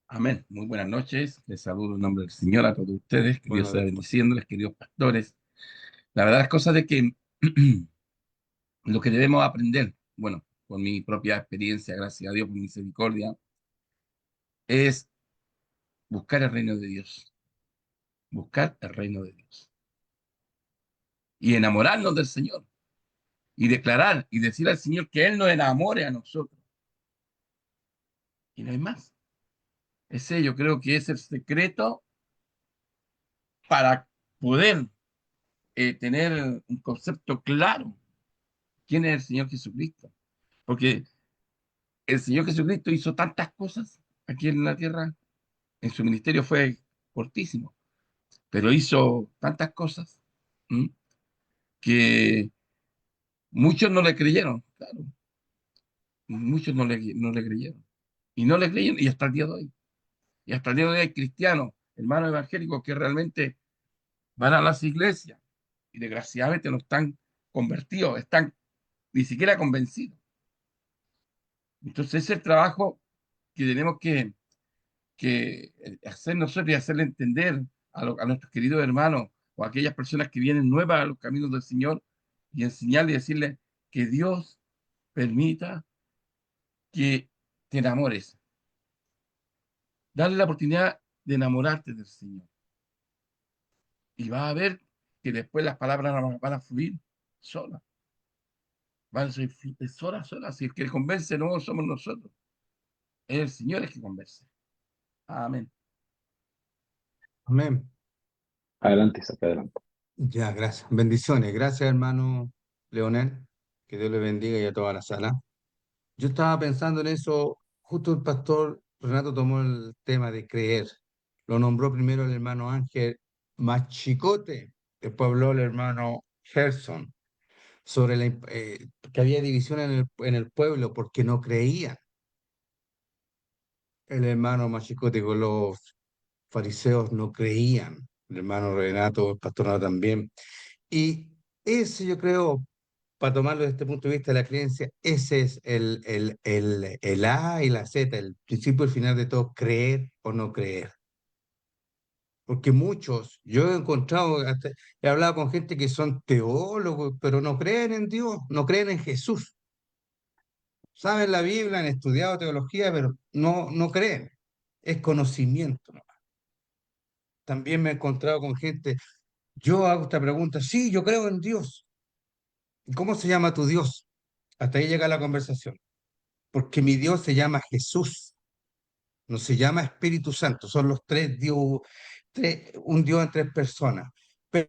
Amén. Muy buenas noches. Les saludo en nombre del Señor a todos ustedes. Que Dios Buenas sea noches. bendiciéndoles, queridos pastores. La verdad es cosa de que lo que debemos aprender, bueno, por mi propia experiencia, gracias a Dios por misericordia, es buscar el reino de Dios. Buscar el reino de Dios. Y enamorarnos del Señor. Y declarar y decir al Señor que Él nos enamore a nosotros. Y no hay más. Ese yo creo que es el secreto para poder tener un concepto claro. ¿Quién es el Señor Jesucristo? Porque el Señor Jesucristo hizo tantas cosas aquí en la tierra. En su ministerio fue cortísimo, pero hizo tantas cosas, ¿m? Que muchos no le creyeron, claro. Muchos no le creyeron. Y no le creyeron, y hasta el día de hoy. Y hasta el día de hoy hay cristianos, hermanos evangélicos, que realmente van a las iglesias y desgraciadamente no están convertidos, están ni siquiera convencidos. Entonces, ese es el trabajo que tenemos que hacer nosotros y hacerle entender a nuestros queridos hermanos o a aquellas personas que vienen nuevas a los caminos del Señor y enseñarles y decirles que Dios permita que te enamores. Darle la oportunidad de enamorarte del Señor. Y vas a ver que después las palabras van a fluir solas. Vale, es sola, sola. Si el que convence no somos nosotros. Es el Señor el que convence. Amén. Amén. Adelante, Isaac, adelante. Ya, gracias. Bendiciones. Gracias, hermano Leonel. Que Dios le bendiga y a toda la sala. Yo estaba pensando en eso, justo el pastor Renato tomó el tema de creer. Lo nombró primero el hermano Ángel Machicote, después habló el hermano Gerson sobre que había división en el pueblo porque no creían. El hermano Machicote con los fariseos no creían. El hermano Renato, el pastor Renato también. Y ese yo creo, para tomarlo desde este punto de vista de la creencia, ese es el A y la Z, el principio y el final de todo, creer o no creer. Porque muchos, yo he encontrado, he hablado con gente que son teólogos, pero no creen en Dios, no creen en Jesús. Saben la Biblia, han estudiado teología, pero no creen. Es conocimiento, ¿no? También me he encontrado con gente, yo hago esta pregunta, sí, yo creo en Dios. ¿Cómo se llama tu Dios? Hasta ahí llega la conversación. Porque mi Dios se llama Jesús, no se llama Espíritu Santo, son los tres Dios, un Dios en tres personas.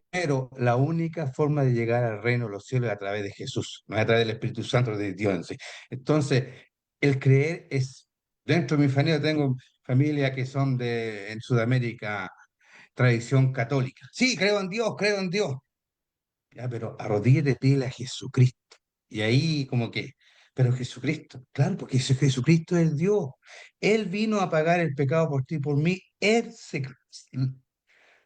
Pero la única forma de llegar al reino de los cielos es a través de Jesús, no es a través del Espíritu Santo de Dios en sí. Entonces, el creer es, dentro de mi familia tengo familia que son en Sudamérica, tradición católica. Sí, creo en Dios, creo en Dios. Ya, pero arrodíllate, pídele a Jesucristo. Y ahí como que, pero Jesucristo, claro, porque Jesucristo es el Dios. Él vino a pagar el pecado por ti y por mí. Él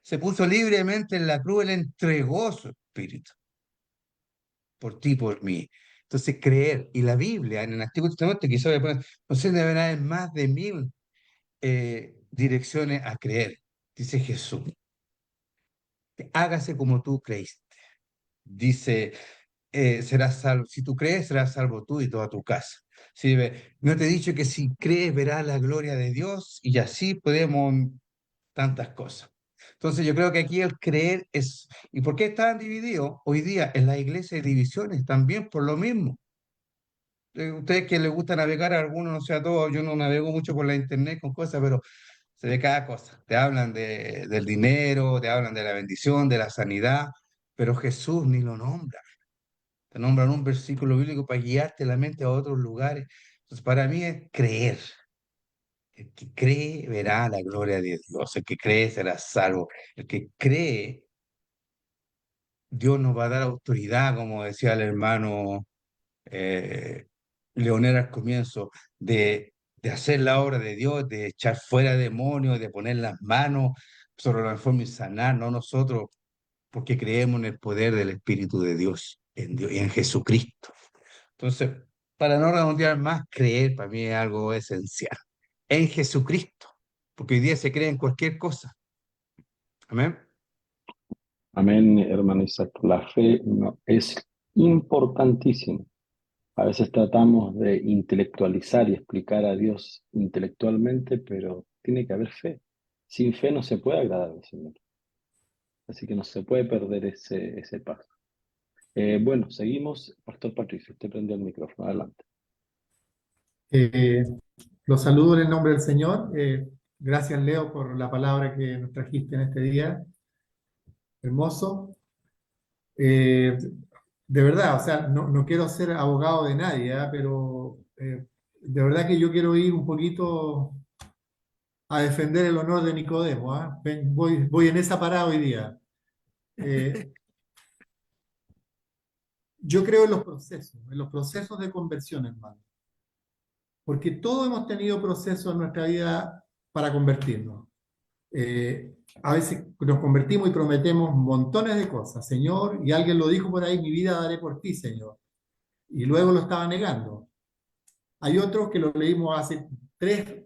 se puso libremente en la cruz, él entregó su espíritu por ti y por mí. Entonces, creer, y la Biblia en el Antiguo Testamento, quizás después, no sé, deben haber más de 1000 direcciones a creer. Dice Jesús, hágase como tú creíste. Dice, serás salvo. Si tú crees, serás salvo tú y toda tu casa. ¿Sí? No te he dicho que si crees verás la gloria de Dios y así podemos tantas cosas. Entonces yo creo que aquí el creer es... ¿Y por qué están divididos? Hoy día en la iglesia hay divisiones también por lo mismo. Ustedes que les gusta navegar, a algunos, no sé a todos, yo no navego mucho por la internet con cosas, pero se ve cada cosa. Te hablan del dinero, te hablan de la bendición, de la sanidad, pero Jesús ni lo nombra. Te nombran un versículo bíblico para guiarte la mente a otros lugares. Entonces, para mí es creer. El que cree verá la gloria de Dios. El que cree será salvo. El que cree, Dios nos va a dar autoridad, como decía el hermano eh, Leonel al comienzo, de hacer la obra de Dios, de echar fuera demonios, de poner las manos sobre los enfermos y sanar, no nosotros, porque creemos en el poder del Espíritu de Dios y en Jesucristo. Entonces, para no redondear más, creer para mí es algo esencial. En Jesucristo, porque hoy día se cree en cualquier cosa. Amén. Amén, hermano Isaac. La fe es importantísima. A veces tratamos de intelectualizar y explicar a Dios intelectualmente, pero tiene que haber fe. Sin fe no se puede agradar al Señor. Así que no se puede perder ese paso. Bueno, seguimos. Pastor Patricio, usted prendió el micrófono. Adelante. Los saludo en el nombre del Señor. Gracias, Leo, por la palabra que nos trajiste en este día. Hermoso. De verdad, o sea, no quiero ser abogado de nadie, pero de verdad que yo quiero ir un poquito a defender el honor de Nicodemo. Voy en esa parada hoy día. Yo creo en los procesos de conversión, hermano. Porque todos hemos tenido procesos en nuestra vida para convertirnos. A veces nos convertimos y prometemos montones de cosas, Señor, y alguien lo dijo por ahí, mi vida daré por ti, Señor. Y luego lo estaba negando. Hay otros que lo leímos hace tres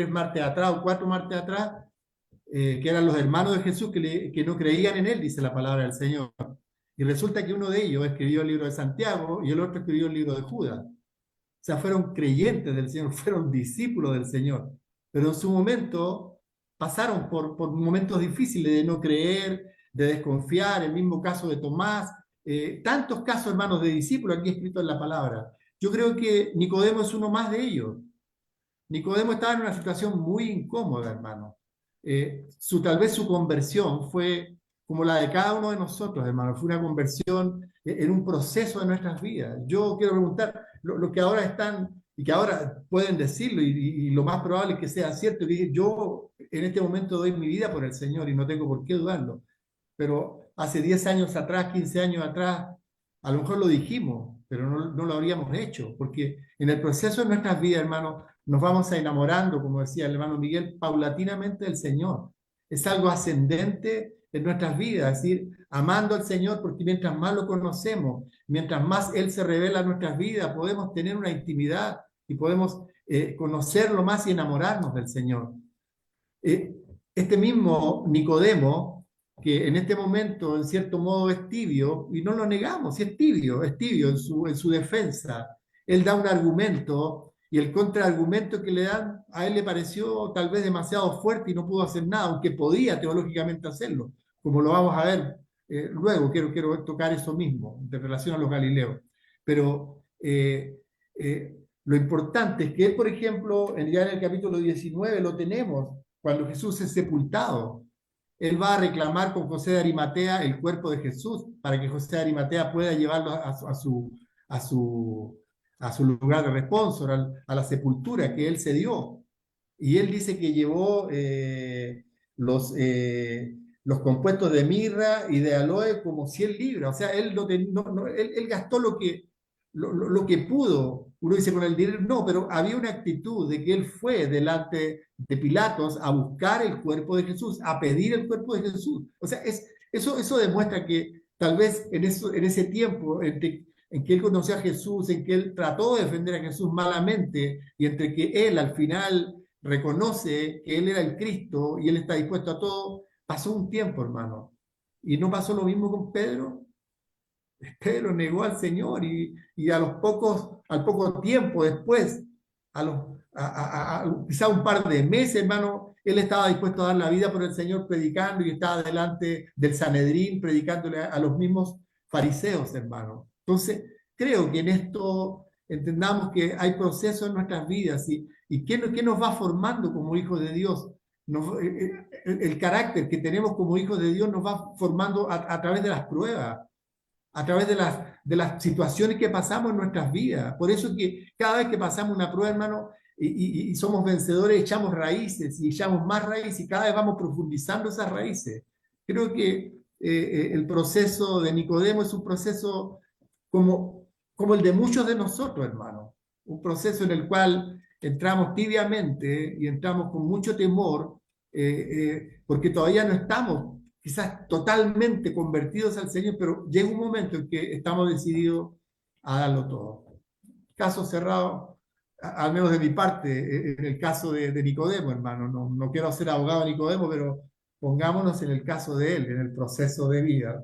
martes atrás o 4 martes atrás, que eran los hermanos de Jesús que no creían en él, dice la palabra del Señor. Y resulta que uno de ellos escribió el libro de Santiago y el otro escribió el libro de Judas. O sea, fueron creyentes del Señor, fueron discípulos del Señor. Pero en su momento pasaron por momentos difíciles de no creer, de desconfiar, el mismo caso de Tomás, tantos casos, hermanos, de discípulos aquí escritos en la palabra. Yo creo que Nicodemo es uno más de ellos. Nicodemo estaba en una situación muy incómoda, hermano. Tal vez su conversión fue como la de cada uno de nosotros, hermano. Fue una conversión en un proceso de nuestras vidas. Yo quiero preguntar, lo que ahora están y que ahora pueden decirlo, y lo más probable es que sea cierto, que yo en este momento doy mi vida por el Señor y no tengo por qué dudarlo. Pero hace 10 años atrás, 15 años atrás, a lo mejor lo dijimos, pero no lo habríamos hecho, porque en el proceso de nuestras vidas, hermano, nos vamos a enamorando, como decía el hermano Miguel, paulatinamente del Señor. Es algo ascendente en nuestras vidas, es decir, amando al Señor, porque mientras más lo conocemos, mientras más Él se revela en nuestras vidas, podemos tener una intimidad y podemos conocerlo más y enamorarnos del Señor. Este mismo Nicodemo, que en este momento en cierto modo es tibio, y no lo negamos, es tibio en su defensa. Él da un argumento y el contraargumento que le dan a él le pareció tal vez demasiado fuerte y no pudo hacer nada, aunque podía teológicamente hacerlo, como lo vamos a ver luego. Quiero tocar eso mismo en relación a los galileos. Pero lo importante es que él, por ejemplo, ya en el capítulo 19 lo tenemos, cuando Jesús es sepultado. Él va a reclamar con José de Arimatea el cuerpo de Jesús para que José de Arimatea pueda llevarlo a su lugar de reposo, a la sepultura que él se dio. Y él dice que llevó los compuestos de mirra y de aloe como 100 libras. O sea, él gastó lo que pudo. Uno dice con el dinero, no, pero había una actitud de que él fue delante de Pilatos a buscar el cuerpo de Jesús, a pedir el cuerpo de Jesús. O sea, eso demuestra que tal vez en ese tiempo en que él conoció a Jesús, en que él trató de defender a Jesús malamente, y entre que él al final reconoce que él era el Cristo y él está dispuesto a todo, pasó un tiempo, hermano. ¿Y no pasó lo mismo con Pedro? Pedro negó al Señor y al poco tiempo después, quizá un par de meses, hermano, él estaba dispuesto a dar la vida por el Señor predicando y estaba delante del Sanedrín predicándole a los mismos fariseos, hermano. Entonces, creo que en esto entendamos que hay procesos en nuestras vidas y ¿qué nos va formando como hijos de Dios? El carácter que tenemos como hijos de Dios nos va formando a través de las pruebas, a través de las situaciones que pasamos en nuestras vidas. Por eso que cada vez que pasamos una prueba, hermano, y somos vencedores, echamos raíces y echamos más raíces y cada vez vamos profundizando esas raíces. Creo que el proceso de Nicodemo es un proceso como el de muchos de nosotros, hermano. Un proceso en el cual entramos tibiamente y entramos con mucho temor, porque todavía no estamos quizás totalmente convertidos al Señor, pero llega un momento en que estamos decididos a darlo todo. Caso cerrado, al menos de mi parte, en el caso de Nicodemo, hermano. No quiero ser abogado de Nicodemo, pero pongámonos en el caso de él, en el proceso de vida.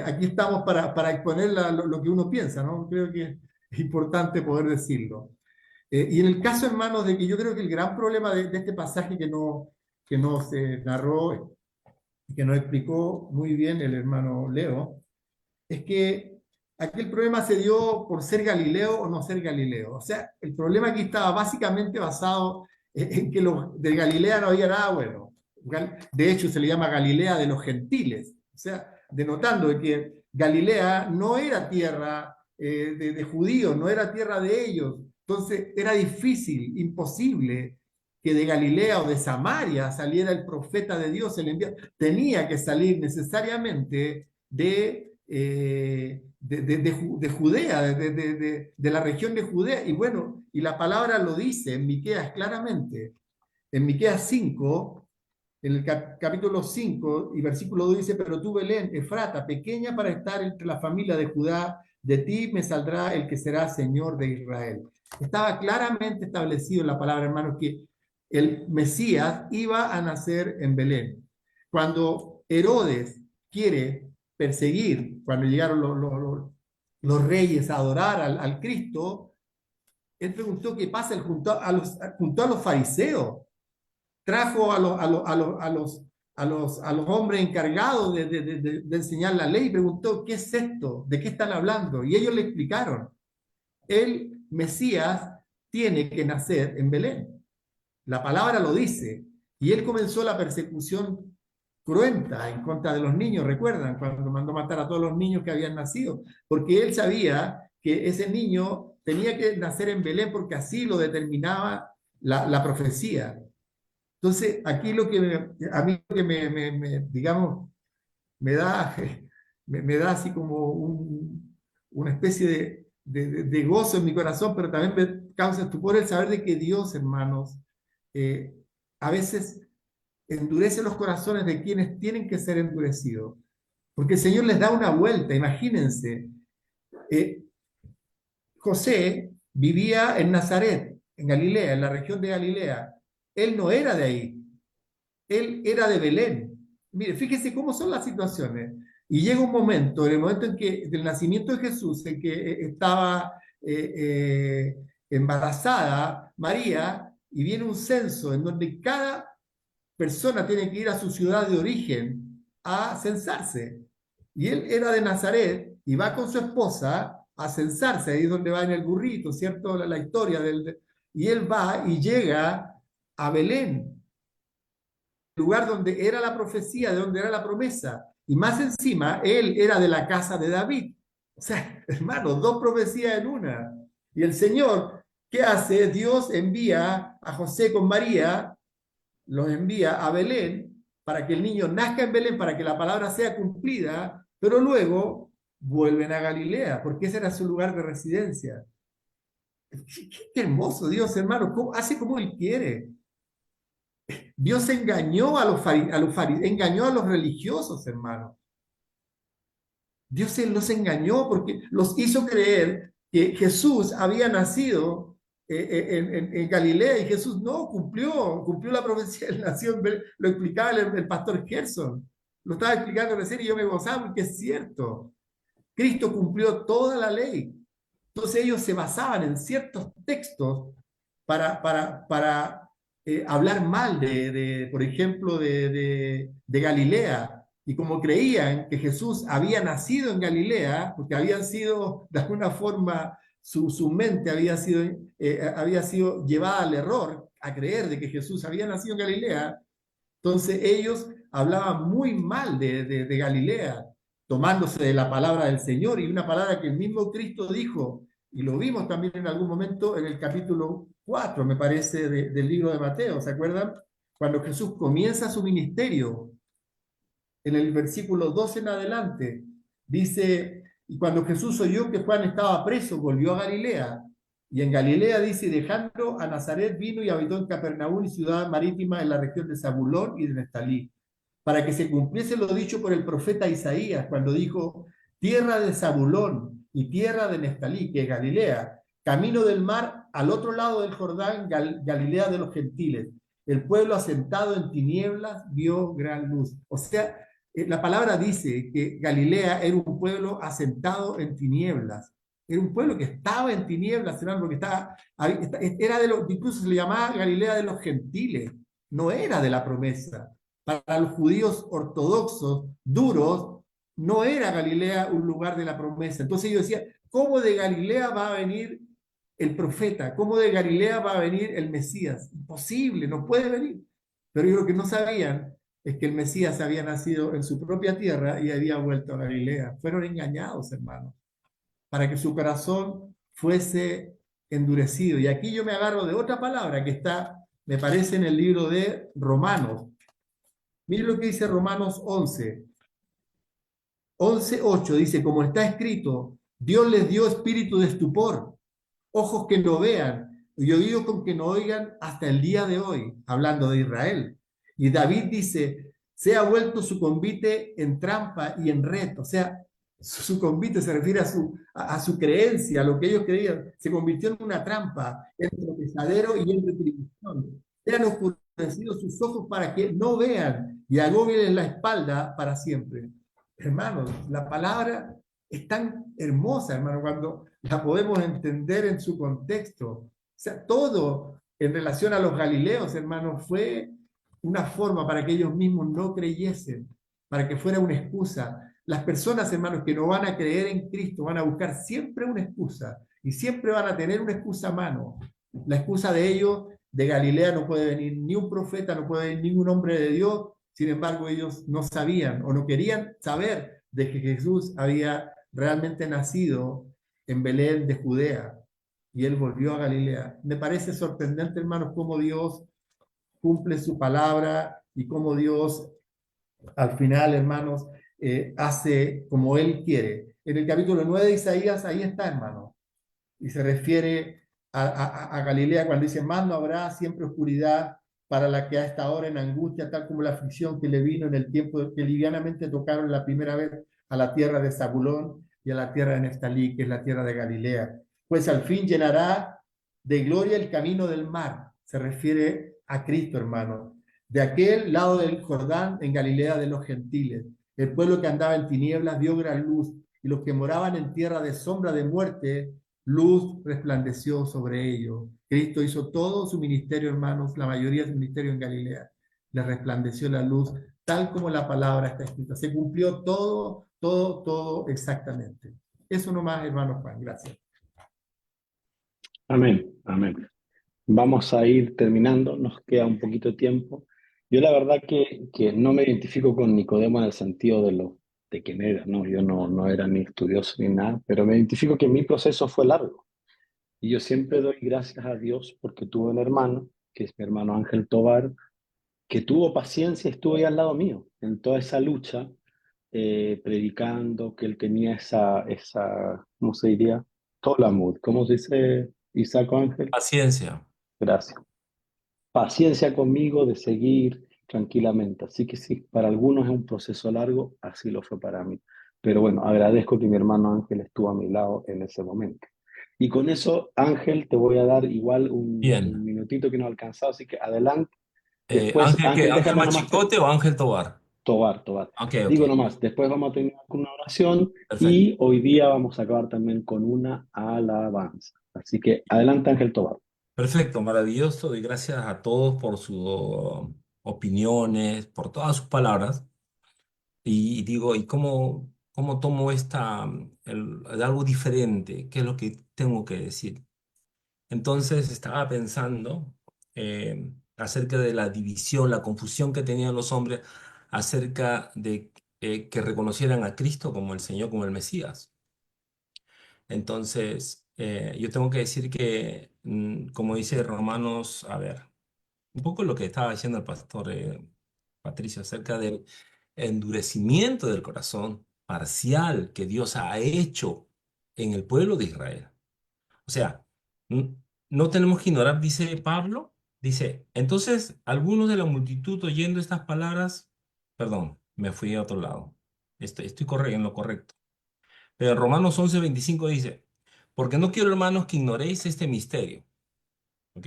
Aquí estamos para exponer lo que uno piensa, ¿no? Creo que es importante poder decirlo. Y en el caso, hermanos, de que yo creo que el gran problema de este pasaje que nos narró y que nos explicó muy bien el hermano Leo, es que aquí el problema se dio por ser Galileo o no ser Galileo. O sea, el problema aquí estaba básicamente basado en que de Galilea no había nada bueno. De hecho, se le llama Galilea de los gentiles. O sea, denotando que Galilea no era tierra de judíos, no era tierra de ellos. Entonces era difícil, imposible que de Galilea o de Samaria saliera el profeta de Dios, el enviado. Tenía que salir necesariamente de Judea, de la región de Judea. Y bueno, y la palabra lo dice en Miqueas claramente. En Miqueas 5, en el capítulo 5 y versículo 2 dice: pero tú, Belén, Efrata, pequeña para estar entre la familia de Judá, de ti me saldrá el que será Señor de Israel. Estaba claramente establecido en la palabra, hermanos, que el Mesías iba a nacer en Belén. Cuando Herodes quiere perseguir, cuando llegaron los reyes a adorar al Cristo, él preguntó qué pasa. Él juntó a los fariseos, trajo a a los hombres encargados de enseñar la ley y preguntó, ¿qué es esto? ¿De qué están hablando? Y ellos le explicaron, el Mesías tiene que nacer en Belén. La palabra lo dice. Y él comenzó la persecución cruenta en contra de los niños, ¿recuerdan? Cuando mandó matar a todos los niños que habían nacido, porque él sabía que ese niño tenía que nacer en Belén porque así lo determinaba la profecía. Entonces, aquí a mí lo que digamos, me da así como una especie de gozo en mi corazón, pero también me causa estupor el saber de que Dios, hermanos, a veces endurece los corazones de quienes tienen que ser endurecidos, porque el Señor les da una vuelta. Imagínense, José vivía en Nazaret, en Galilea, en la región de Galilea. Él no era de ahí, él era de Belén. Mire, fíjese cómo son las situaciones. Y llega un momento, en el momento en que, del nacimiento de Jesús, en que estaba embarazada María, y viene un censo en donde cada persona tiene que ir a su ciudad de origen a censarse. Y él era de Nazaret y va con su esposa a censarse, ahí es donde va en el burrito, ¿cierto? La historia y él va y llega a Belén, lugar donde era la profecía, de donde era la promesa. Y más encima, él era de la casa de David. O sea, hermanos, dos profecías en una. Y el Señor, ¿qué hace? Dios envía a José con María, los envía a Belén para que el niño nazca en Belén, para que la palabra sea cumplida, pero luego vuelven a Galilea, porque ese era su lugar de residencia. Qué hermoso Dios, hermano, hace como Él quiere. Dios engañó a engañó a los religiosos, hermano. Dios los engañó porque los hizo creer que Jesús había nacido en Galilea, y Jesús no cumplió la profecía. Él nació en Belén. Lo explicaba el pastor Gerson, lo estaba explicando recién y yo me gozaba porque es cierto. Cristo cumplió toda la ley. Entonces ellos se basaban en ciertos textos para hablar mal por ejemplo, de Galilea. Y como creían que Jesús había nacido en Galilea, porque habían sido, de alguna forma, su mente había sido llevada al error, a creer de que Jesús había nacido en Galilea, entonces ellos hablaban muy mal de Galilea, tomándose de la palabra del Señor, y una palabra que el mismo Cristo dijo, y lo vimos también en algún momento en el capítulo 4, me parece, del libro de Mateo, ¿se acuerdan? Cuando Jesús comienza su ministerio, en el versículo 12 en adelante, dice, y cuando Jesús oyó que Juan estaba preso, volvió a Galilea, y en Galilea dice, dejando a Nazaret, vino y habitó en Capernaum y ciudad marítima en la región de Zabulón y de Neftalí, para que se cumpliese lo dicho por el profeta Isaías, cuando dijo, tierra de Zabulón y tierra de Neftalí, que es Galilea, camino del mar al otro lado del Jordán, Galilea de los gentiles. El pueblo asentado en tinieblas vio gran luz. O sea, la palabra dice que Galilea era un pueblo asentado en tinieblas. Era un pueblo que estaba en tinieblas, porque incluso se le llamaba Galilea de los gentiles, no era de la promesa. Para los judíos ortodoxos, duros, no era Galilea un lugar de la promesa. Entonces yo decía, ¿cómo de Galilea va a venir el profeta? ¿Cómo de Galilea va a venir el Mesías? Imposible, no puede venir. Pero lo que no sabían es que el Mesías había nacido en su propia tierra y había vuelto a Galilea. Fueron engañados, hermanos, para que su corazón fuese endurecido. Y aquí yo me agarro de otra palabra que está, me parece, en el libro de Romanos. Miren lo que dice Romanos 11. 11:8 dice, como está escrito, Dios les dio espíritu de estupor, ojos que no vean, y oídos con que no oigan hasta el día de hoy, hablando de Israel. Y David dice, se ha vuelto su convite en trampa y en red. O sea, su convite se refiere a su creencia, a lo que ellos creían. Se convirtió en una trampa, en tropezadero y en retribución. Sean oscurecidos sus ojos para que no vean y agobien la espalda para siempre. Hermanos, la palabra es tan hermosa, hermano, cuando la podemos entender en su contexto. O sea, todo en relación a los galileos, hermanos, fue una forma para que ellos mismos no creyesen, para que fuera una excusa. Las personas, hermanos, que no van a creer en Cristo van a buscar siempre una excusa y siempre van a tener una excusa a mano. La excusa de ellos, de Galilea no puede venir ni un profeta, no puede venir ningún hombre de Dios. Sin embargo, ellos no sabían o no querían saber de que Jesús había realmente nacido en Belén de Judea y él volvió a Galilea. Me parece sorprendente, hermanos, cómo Dios cumple su palabra y cómo Dios al final, hermanos, hace como Él quiere. En el capítulo 9 de Isaías, ahí está, hermano, y se refiere a Galilea cuando dice, más no habrá siempre oscuridad para la que a esta hora en angustia, tal como la aflicción que le vino en el tiempo que livianamente tocaron la primera vez a la tierra de Zabulón y a la tierra de Neftalí, que es la tierra de Galilea. Pues al fin llenará de gloria el camino del mar. Se refiere a Cristo, hermano. De aquel lado del Jordán, en Galilea de los gentiles. El pueblo que andaba en tinieblas vio gran luz, y los que moraban en tierra de sombra de muerte, luz resplandeció sobre ellos. Cristo hizo todo su ministerio, hermanos, la mayoría de su ministerio en Galilea. Le resplandeció la luz, tal como la palabra está escrita. Se cumplió todo exactamente. Eso nomás, hermano Juan. Gracias. Amén, amén. Vamos a ir terminando, nos queda un poquito de tiempo. Yo la verdad que no me identifico con Nicodemo en el sentido de quién era, ¿no? Yo no era ni estudioso ni nada, pero me identifico que mi proceso fue largo. Y yo siempre doy gracias a Dios porque tuve un hermano, que es mi hermano Ángel Tobar, que tuvo paciencia y estuvo ahí al lado mío en toda esa lucha, predicando, que él tenía ¿cómo se diría? Tolamud, ¿cómo se dice, Isaac Ángel? Paciencia. Gracias. Paciencia conmigo de seguir tranquilamente. Así que sí, para algunos es un proceso largo, así lo fue para mí. Pero bueno, agradezco que mi hermano Ángel estuvo a mi lado en ese momento. Y con eso, Ángel, te voy a dar igual un Bien. minutito que no he alcanzado, así que adelante. Después, ¿Ángel qué? Ángel, ¿Ángel déjame nomás Machicote o Ángel Tobar? Tobar. Ok, Digo ok. nomás, después vamos a terminar con una oración Perfecto. y hoy día vamos a acabar también con una alabanza. Así que adelante, Ángel Tobar. Perfecto, maravilloso. Y gracias a todos por sus opiniones, por todas sus palabras. Y digo, ¿y cómo tomo de algo diferente? ¿Qué es lo que tengo que decir? Entonces estaba pensando acerca de la división, la confusión que tenían los hombres acerca de que reconocieran a Cristo como el Señor, como el Mesías. Entonces, yo tengo que decir que, como dice Romanos, a ver, un poco lo que estaba diciendo el pastor Patricio acerca del endurecimiento del corazón parcial que Dios ha hecho en el pueblo de Israel. O sea, no tenemos que ignorar, dice Pablo, dice, entonces algunos de la multitud oyendo estas palabras, perdón, me fui a otro lado, estoy en lo correcto. Pero Romanos 11:25 dice, porque no quiero, hermanos, que ignoréis este misterio, ¿ok?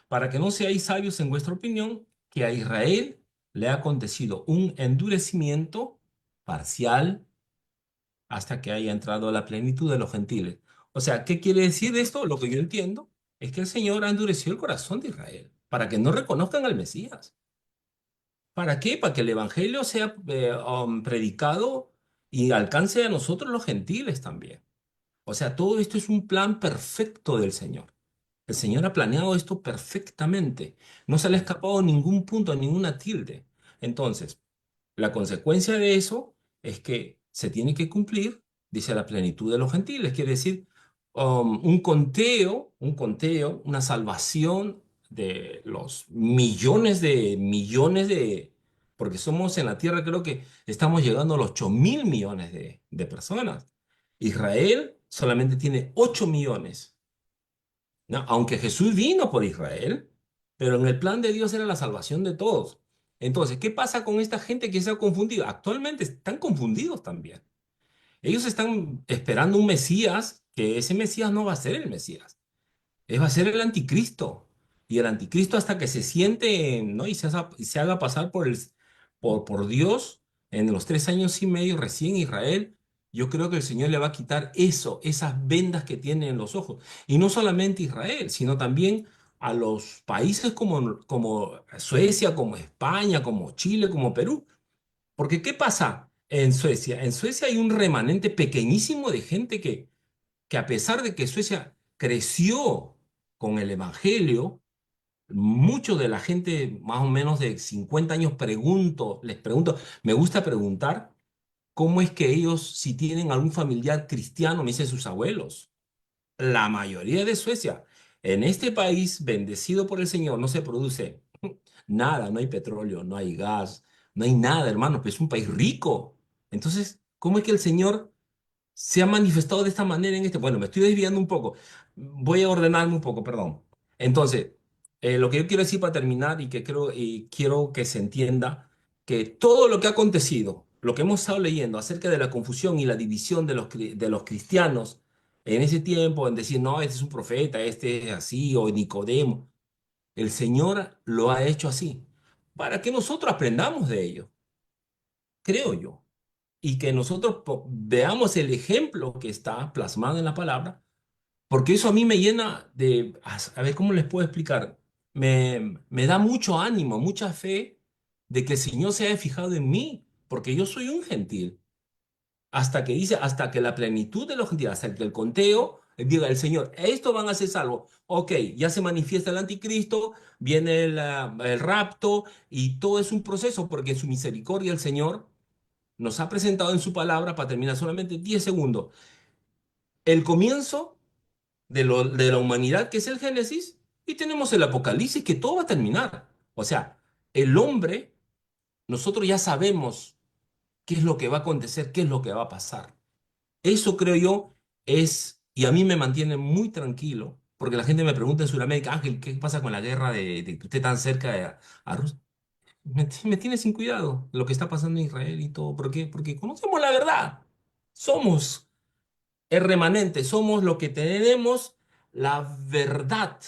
Para que no seáis sabios en vuestra opinión, que a Israel le ha acontecido un endurecimiento parcial hasta que haya entrado a la plenitud de los gentiles. O sea, ¿qué quiere decir esto? Lo que yo entiendo es que el Señor ha endurecido el corazón de Israel para que no reconozcan al Mesías. ¿Para qué? Para que el Evangelio sea predicado y alcance a nosotros los gentiles también. O sea, todo esto es un plan perfecto del Señor. El Señor ha planeado esto perfectamente. No se le ha escapado ningún punto, ninguna tilde. Entonces, la consecuencia de eso es que se tiene que cumplir, dice la plenitud de los gentiles, quiere decir un conteo, una salvación de los millones porque somos en la tierra, creo que estamos llegando a los 8.000 millones de personas. Israel solamente tiene 8 millones, ¿no? Aunque Jesús vino por Israel, pero en el plan de Dios era la salvación de todos. Entonces, ¿qué pasa con esta gente que se ha confundido? Actualmente están confundidos también. Ellos están esperando un Mesías, que ese Mesías no va a ser el Mesías, va a ser el anticristo. Y el anticristo hasta que se siente, ¿no? Y se haga pasar por Dios en los 3 años y medio recién Israel, yo creo que el Señor le va a quitar esas vendas que tiene en los ojos. Y no solamente Israel, sino también a los países como Suecia, como España, como Chile, como Perú. Porque ¿qué pasa en Suecia? En Suecia hay un remanente pequeñísimo de gente que a pesar de que Suecia creció con el Evangelio, mucho de la gente más o menos de 50 años les pregunto, me gusta preguntar cómo es que ellos, si tienen algún familiar cristiano, me dicen sus abuelos. La mayoría de Suecia, en este país bendecido por el Señor, no se produce nada, no hay petróleo, no hay gas, no hay nada, hermano, pues es un país rico. Entonces, ¿cómo es que el Señor se ha manifestado de esta manera en este? Bueno, me estoy desviando un poco. Voy a ordenarme un poco, perdón. Entonces, lo que yo quiero decir para terminar y que creo y quiero que se entienda que todo lo que ha acontecido, lo que hemos estado leyendo acerca de la confusión y la división de los cristianos en ese tiempo, en decir, no, este es un profeta, este es así, o Nicodemo, el Señor lo ha hecho así, para que nosotros aprendamos de ello, creo yo, y que nosotros veamos el ejemplo que está plasmado en la palabra, porque eso a mí me llena de, a ver cómo les puedo explicar, me da mucho ánimo, mucha fe de que el Señor se haya fijado en mí, porque yo soy un gentil. Hasta que dice, hasta que la plenitud de los gentiles, hasta que el conteo, diga el Señor, estos van a ser salvos. Ok, ya se manifiesta el anticristo, viene el rapto y todo es un proceso porque en su misericordia el Señor nos ha presentado en su palabra, para terminar solamente 10 segundos, el comienzo de la humanidad, que es el Génesis, y tenemos el Apocalipsis, que todo va a terminar. O sea, el hombre, nosotros ya sabemos qué es lo que va a acontecer, qué es lo que va a pasar. Eso creo yo es, y a mí me mantiene muy tranquilo, porque la gente me pregunta en Sudamérica, Ángel, ¿qué pasa con la guerra de que usted tan cerca a Rusia? Me tiene sin cuidado lo que está pasando en Israel y todo. ¿Por qué? Porque conocemos la verdad. Somos el remanente, somos lo que tenemos la verdad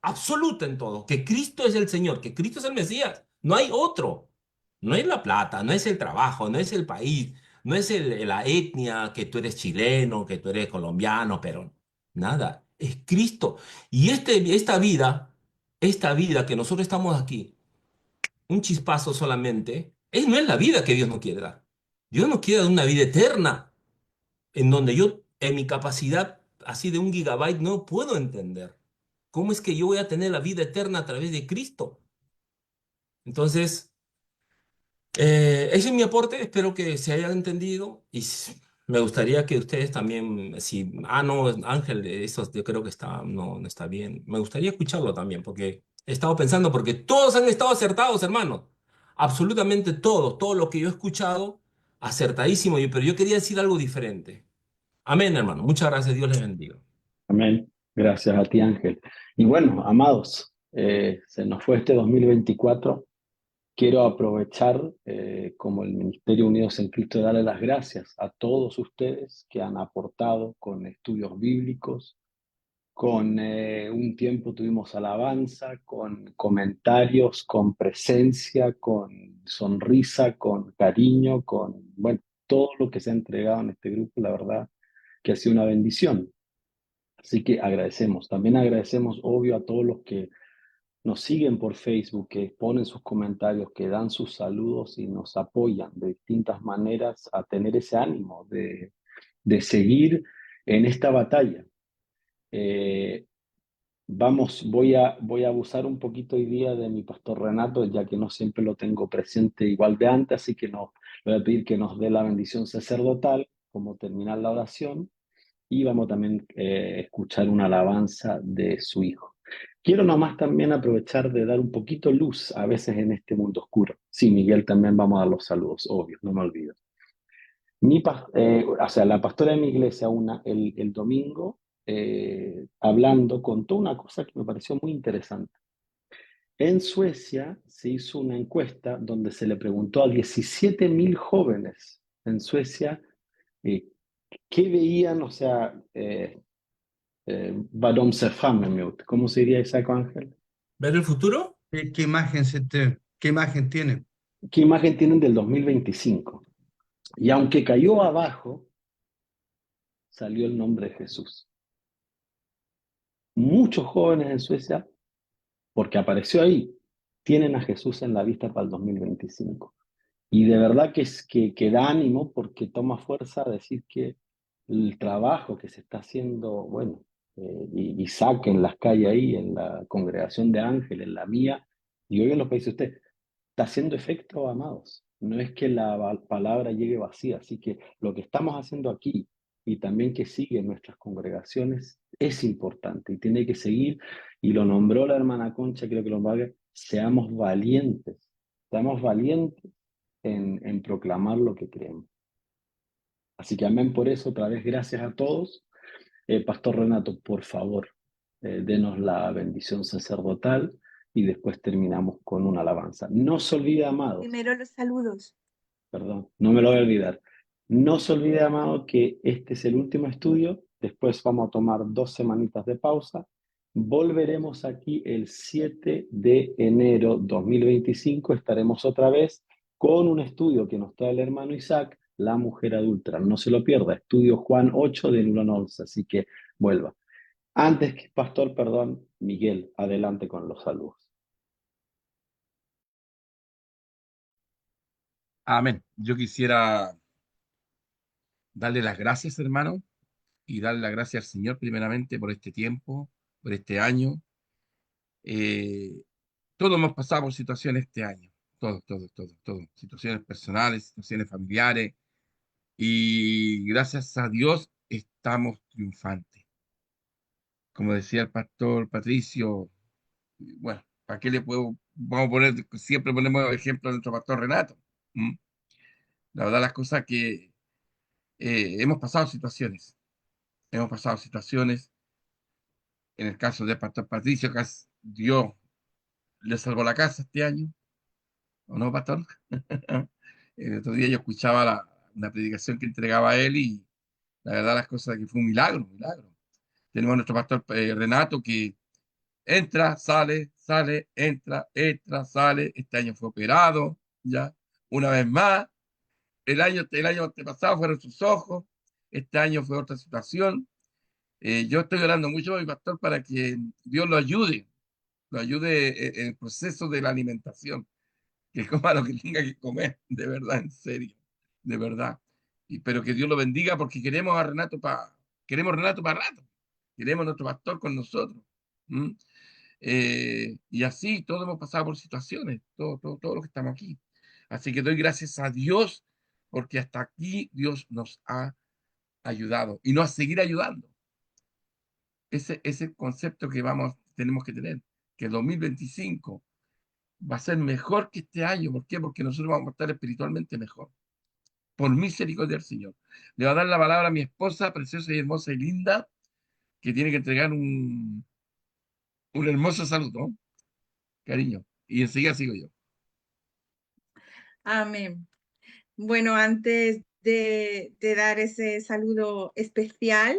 absoluta en todo, que Cristo es el Señor, que Cristo es el Mesías, no hay otro. No es la plata, no es el trabajo, no es el país, no es la etnia, que tú eres chileno, que tú eres colombiano, pero nada, es Cristo. Y esta vida que nosotros estamos aquí, un chispazo solamente, no es la vida que Dios nos quiere dar. Dios nos quiere dar una vida eterna, en donde yo, en mi capacidad así de 1 gigabyte, no puedo entender. ¿Cómo es que yo voy a tener la vida eterna a través de Cristo? Entonces, ese es mi aporte, espero que se haya entendido y me gustaría que ustedes también, si, no, Ángel, eso yo creo que está, no, no está bien, me gustaría escucharlo también porque he estado pensando, porque todos han estado acertados, hermanos, absolutamente todos, todo lo que yo he escuchado, acertadísimo, pero yo quería decir algo diferente. Amén, hermano, muchas gracias, Dios les bendiga. Amén. Gracias a ti, Ángel. Y bueno, amados, se nos fue este 2024. Quiero aprovechar, como el Ministerio Unidos en Cristo, darle las gracias a todos ustedes que han aportado con estudios bíblicos, con un tiempo tuvimos alabanza, con comentarios, con presencia, con sonrisa, con cariño, con, bueno, todo lo que se ha entregado en este grupo, la verdad que ha sido una bendición. Así que agradecemos. También agradecemos, obvio, a todos los que nos siguen por Facebook, que ponen sus comentarios, que dan sus saludos y nos apoyan de distintas maneras a tener ese ánimo de seguir en esta batalla. Voy a abusar un poquito hoy día de mi pastor Renato, ya que no siempre lo tengo presente igual de antes, así que no, le voy a pedir que nos dé la bendición sacerdotal, como terminar la oración, y vamos también a escuchar una alabanza de su hijo. Quiero nomás también aprovechar de dar un poquito luz a veces en este mundo oscuro. Sí, Miguel, también vamos a dar los saludos, obvio, no me olvido. O sea, la pastora de mi iglesia, el domingo, hablando, contó una cosa que me pareció muy interesante. En Suecia se hizo una encuesta donde se le preguntó a 17.000 jóvenes en Suecia qué veían, o sea, vad de ser fram emot. ¿Cómo se diría Isaac Ángel? ¿Ver el futuro? ¿Qué imagen qué imagen tiene? ¿Qué imagen tienen del 2025? Y aunque cayó abajo, salió el nombre de Jesús. muchos jóvenes en Suecia, porque apareció ahí, tienen a Jesús en la vista para el 2025. Y de verdad que da ánimo porque toma fuerza a decir que el trabajo que se está haciendo, bueno, Isaac en las calles ahí, en la congregación de Ángel, en la mía, y hoy en los países de usted, está haciendo efecto, amados. No es que la palabra llegue vacía, así que lo que estamos haciendo aquí y también que sigue en nuestras congregaciones es importante y tiene que seguir, y lo nombró la hermana Concha, creo que lo nombró, seamos valientes en proclamar lo que creemos. Así que amén por eso, otra vez gracias a todos. Pastor Renato, por favor, denos la bendición sacerdotal y después terminamos con una alabanza. No se olvide, amados, Primero los saludos. perdón, no me lo voy a olvidar. No se olvide, amado, que este es el último estudio. Después vamos a tomar 2 semanitas de pausa. Volveremos aquí el 7 de enero 2025. Estaremos otra vez con un estudio que nos trae el hermano Isaac, La Mujer Adúltera. No se lo pierda. Estudio Juan 8 del 1 al 11. Así que vuelva. Antes que pastor, perdón, Miguel, adelante con los saludos. Amén. Yo quisiera darle las gracias, hermano, y darle las gracias al Señor primeramente por este tiempo, por este año. Todos hemos pasado por situaciones este año, todos. Situaciones personales, situaciones familiares, y gracias a Dios estamos triunfantes. Como decía el pastor Patricio, bueno, ¿para qué le puedo? Vamos a poner, siempre ponemos ejemplo a nuestro pastor Renato. ¿Mm? La verdad, las cosas que hemos pasado situaciones, en el caso del pastor Patricio, que Dios le salvó la casa este año, ¿o no, pastor? El otro día yo escuchaba una predicación que entregaba él, y la verdad las cosas que fue un milagro, un milagro. Tenemos a nuestro pastor Renato, que entra, sale, sale, entra, sale. Este año fue operado, ya, una vez más. El año antepasado fueron sus ojos. Este año fue otra situación. Yo estoy orando mucho a mi pastor para que Dios lo ayude en el proceso de la alimentación, que coma lo que tenga que comer, de verdad, en serio, de verdad. Pero que Dios lo bendiga, porque queremos Renato para rato, queremos nuestro pastor con nosotros. ¿Mm? Y así todos hemos pasado por situaciones, todos los que estamos aquí. Así que doy gracias a Dios, porque hasta aquí Dios nos ha ayudado y nos va a seguir ayudando. Ese es el concepto que tenemos que tener, que el 2025 va a ser mejor que este año. ¿Por qué? Porque nosotros vamos a estar espiritualmente mejor, por misericordia del Señor. Le va a dar la palabra a mi esposa, preciosa y hermosa y linda, que tiene que entregar un hermoso saludo, cariño. Y enseguida sigo yo. Amén. Bueno, antes de dar ese saludo especial,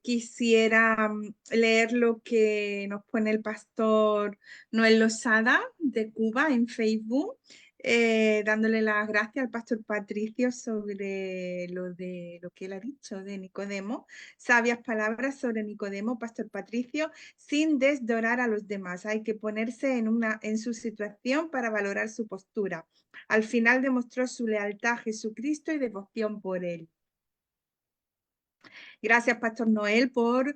quisiera leer lo que nos pone el pastor Noel Losada de Cuba en Facebook, dándole las gracias al pastor Patricio sobre lo que él ha dicho de Nicodemo. Sabias palabras sobre Nicodemo, pastor Patricio, sin desdorar a los demás. Hay que ponerse en su situación para valorar su postura. Al final demostró su lealtad a Jesucristo y devoción por él. Gracias, Pastor Noel, por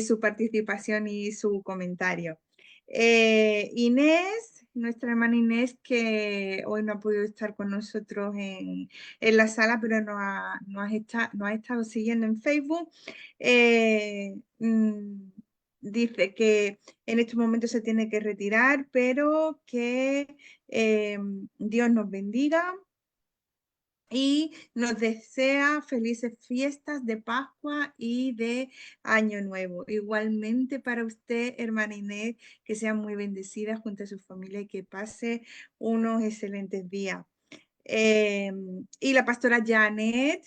su participación y su comentario. Inés, nuestra hermana Inés, que hoy no ha podido estar con nosotros en la sala, pero nos ha estado siguiendo en Facebook, dice que en estos momentos se tiene que retirar, pero que Dios nos bendiga y nos desea felices fiestas de Pascua y de Año Nuevo. Igualmente para usted, hermana Inés, que sea muy bendecida junto a su familia y que pase unos excelentes días. Y la pastora Janet,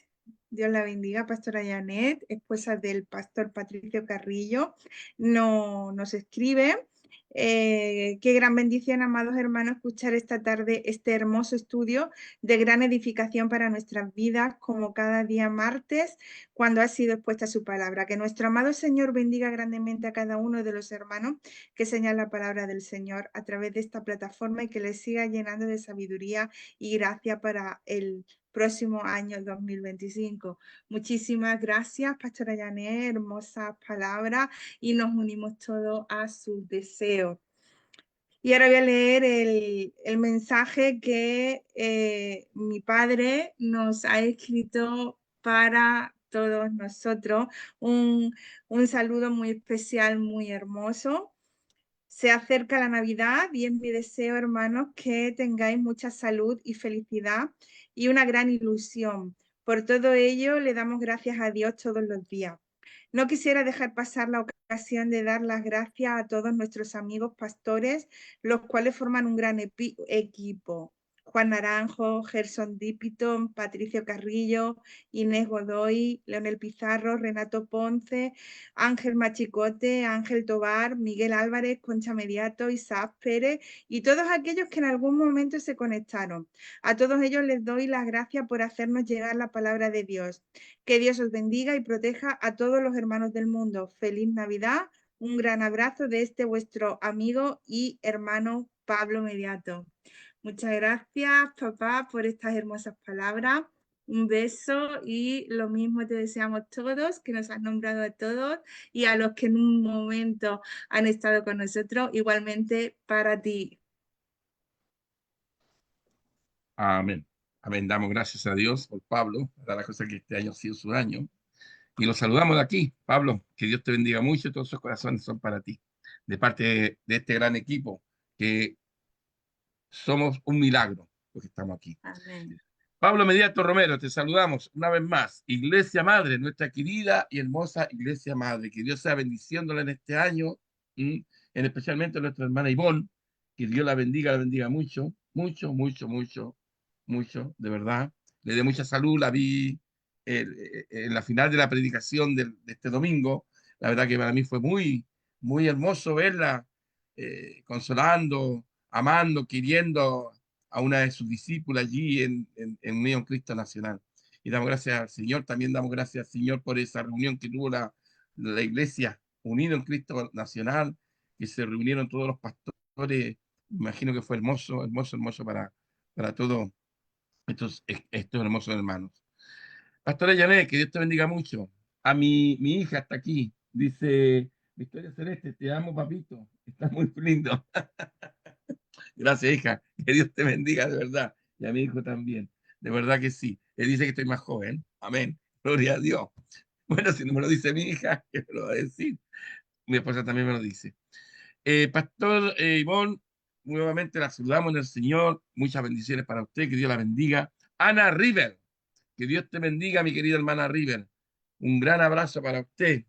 Dios la bendiga, pastora Janet, esposa del pastor Patricio Carrillo, nos escribe Qué gran bendición, amados hermanos, escuchar esta tarde este hermoso estudio de gran edificación para nuestras vidas, como cada día martes, cuando ha sido expuesta su palabra. Que nuestro amado Señor bendiga grandemente a cada uno de los hermanos que señalan la palabra del Señor a través de esta plataforma y que les siga llenando de sabiduría y gracia para el próximo año 2025. Muchísimas gracias, Pastora Janet, hermosas palabras, y nos unimos todos a sus deseos. Y ahora voy a leer el mensaje que mi padre nos ha escrito para todos nosotros. Un saludo muy especial, muy hermoso. Se acerca la Navidad y es mi deseo, hermanos, que tengáis mucha salud y felicidad y una gran ilusión. Por todo ello, le damos gracias a Dios todos los días. No quisiera dejar pasar la ocasión de dar las gracias a todos nuestros amigos pastores, los cuales forman un gran equipo. Juan Naranjo, Gerson Dípito, Patricio Carrillo, Inés Godoy, Leonel Pizarro, Renato Ponce, Ángel Machicote, Ángel Tobar, Miguel Álvarez, Concha Mediato, Isaac Pérez y todos aquellos que en algún momento se conectaron. A todos ellos les doy las gracias por hacernos llegar la palabra de Dios. Que Dios os bendiga y proteja a todos los hermanos del mundo. Feliz Navidad. Un gran abrazo de este vuestro amigo y hermano Pablo Mediato. Muchas gracias, papá, por estas hermosas palabras. Un beso y lo mismo te deseamos todos, que nos has nombrado a todos y a los que en un momento han estado con nosotros, igualmente para ti. Amén. Amén. Damos gracias a Dios por Pablo, da la cosa que este año ha sido su año. Y lo saludamos de aquí. Pablo, que Dios te bendiga mucho, todos esos corazones son para ti. De parte de este gran equipo, que somos un milagro, porque estamos aquí. Amén. Pablo Mediato Romero, te saludamos una vez más. Iglesia Madre, nuestra querida y hermosa Iglesia Madre. Que Dios sea bendiciéndola en este año, en especialmente a nuestra hermana Ivonne. Que Dios la bendiga mucho, mucho, mucho, mucho, mucho, de verdad. Le dé mucha salud, la vi en la final de la predicación de este domingo. La verdad que para mí fue muy, muy hermoso verla consolando, amando, queriendo a una de sus discípulas allí en Unión Cristo Nacional. Y damos gracias al Señor, también damos gracias al Señor por esa reunión que tuvo la iglesia Unido en Cristo Nacional, que se reunieron todos los pastores. Imagino que fue hermoso, hermoso, hermoso para todos estos hermosos hermanos. Pastora Janet, que Dios te bendiga mucho. A mi hija está aquí, dice Victoria Celeste, te amo, papito, está muy lindo. Gracias, hija. Que Dios te bendiga de verdad. Y a mi hijo también. De verdad que sí. Él dice que estoy más joven. Amén. Gloria a Dios. Bueno, si no me lo dice mi hija, ¿qué me lo va a decir? Mi esposa también me lo dice. Pastor Ivonne, nuevamente la saludamos en el Señor. Muchas bendiciones para usted. Que Dios la bendiga. Ana River. Que Dios te bendiga, mi querida hermana River. Un gran abrazo para usted.